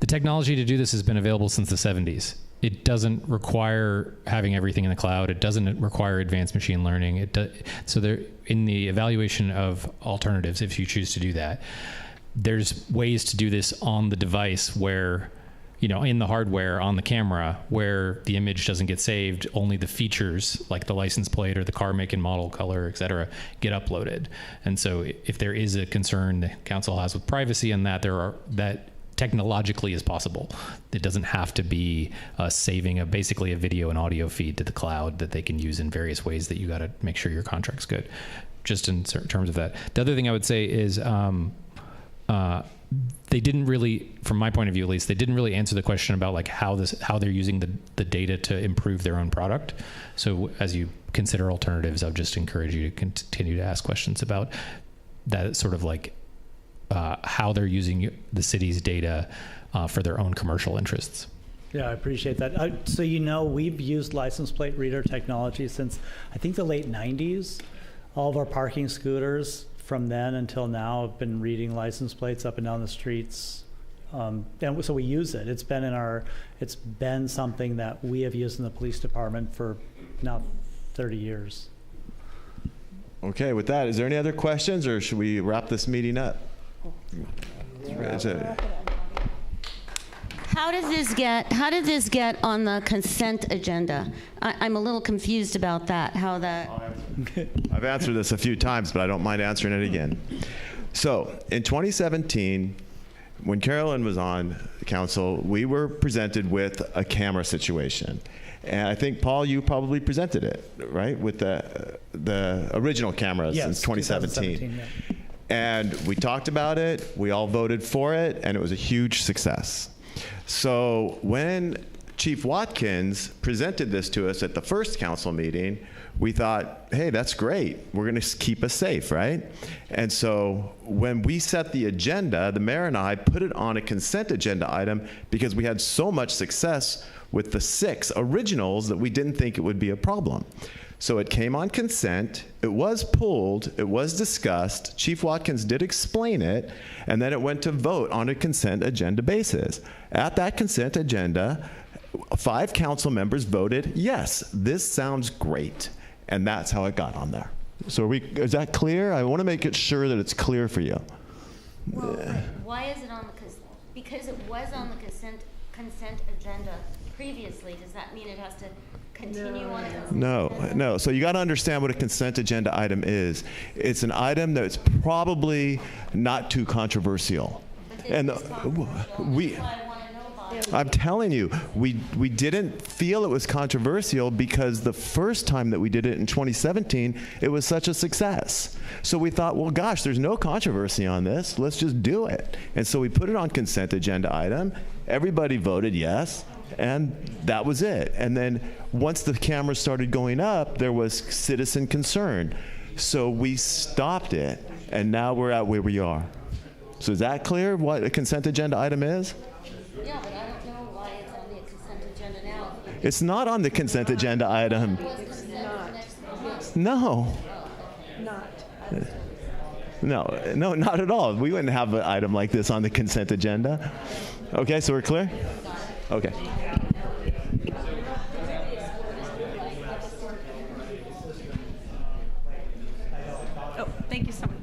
The technology to do this has been available since the 70s. It doesn't require having everything in the cloud. It doesn't require advanced machine learning. So there, in the evaluation of alternatives, if you choose to do that, there's ways to do this on the device where, in the hardware, on the camera, where the image doesn't get saved, only the features like the license plate or the car make and model, color, et cetera, get uploaded. And so if there is a concern the council has with privacy and that technologically is possible. It doesn't have to be saving basically a video and audio feed to the cloud that they can use in various ways that you got to make sure your contract's good, just in terms of that. The other thing I would say is they didn't really, from my point of view at least, they didn't really answer the question about like how they're using the data to improve their own product. So as you consider alternatives, I would just encourage you to continue to ask questions about that sort of like how they're using the city's data for their own commercial interests. Yeah, I appreciate that. So we've used license plate reader technology since I think the late 90s. All of our parking scooters from then until now have been reading license plates up and down the streets. And so we use it. It's been something that we have used in the police department for now 30 years. Okay, with that, is there any other questions or should we wrap this meeting up? How did this get on the consent agenda? I'm a little confused about that, how that... I've answered this a few times, but I don't mind answering it again. So in 2017, when Carolyn was on the council, we were presented with a camera situation. And I think, Paul, you probably presented it, right? With the original cameras since 2017. Yeah. And we talked about it, we all voted for it, and it was a huge success. So when Chief Watkins presented this to us at the first council meeting, we thought, hey, that's great. We're going to keep us safe, right? And so when we set the agenda, the mayor and I put it on a consent agenda item because we had so much success with the 6 originals that we didn't think it would be a problem. So it came on consent, it was pulled, it was discussed, Chief Watkins did explain it, and then it went to vote on a consent agenda basis. At that consent agenda, 5 council members voted, yes, this sounds great. And that's how it got on there. So is that clear? I want to make it sure that it's clear for you. Well, why is it on the because it was on the consent agenda previously, does that mean it has to continue on the consent? No. So you got to understand what a consent agenda item is. It's an item that's probably not too controversial. And I'm telling you, we didn't feel it was controversial because the first time that we did it in 2017, it was such a success. So we thought, well, gosh, there's no controversy on this. Let's just do it. And so we put it on consent agenda item. Everybody voted yes, and that was it. And then once the cameras started going up, there was citizen concern. So we stopped it, and now we're at where we are. So is that clear what a consent agenda item is? Yeah, but I don't know why it's on the consent agenda now. It's not on the consent agenda item. No. No, not at all. We wouldn't have an item like this on the consent agenda. Okay, so we're clear? Okay. Oh, thank you so much.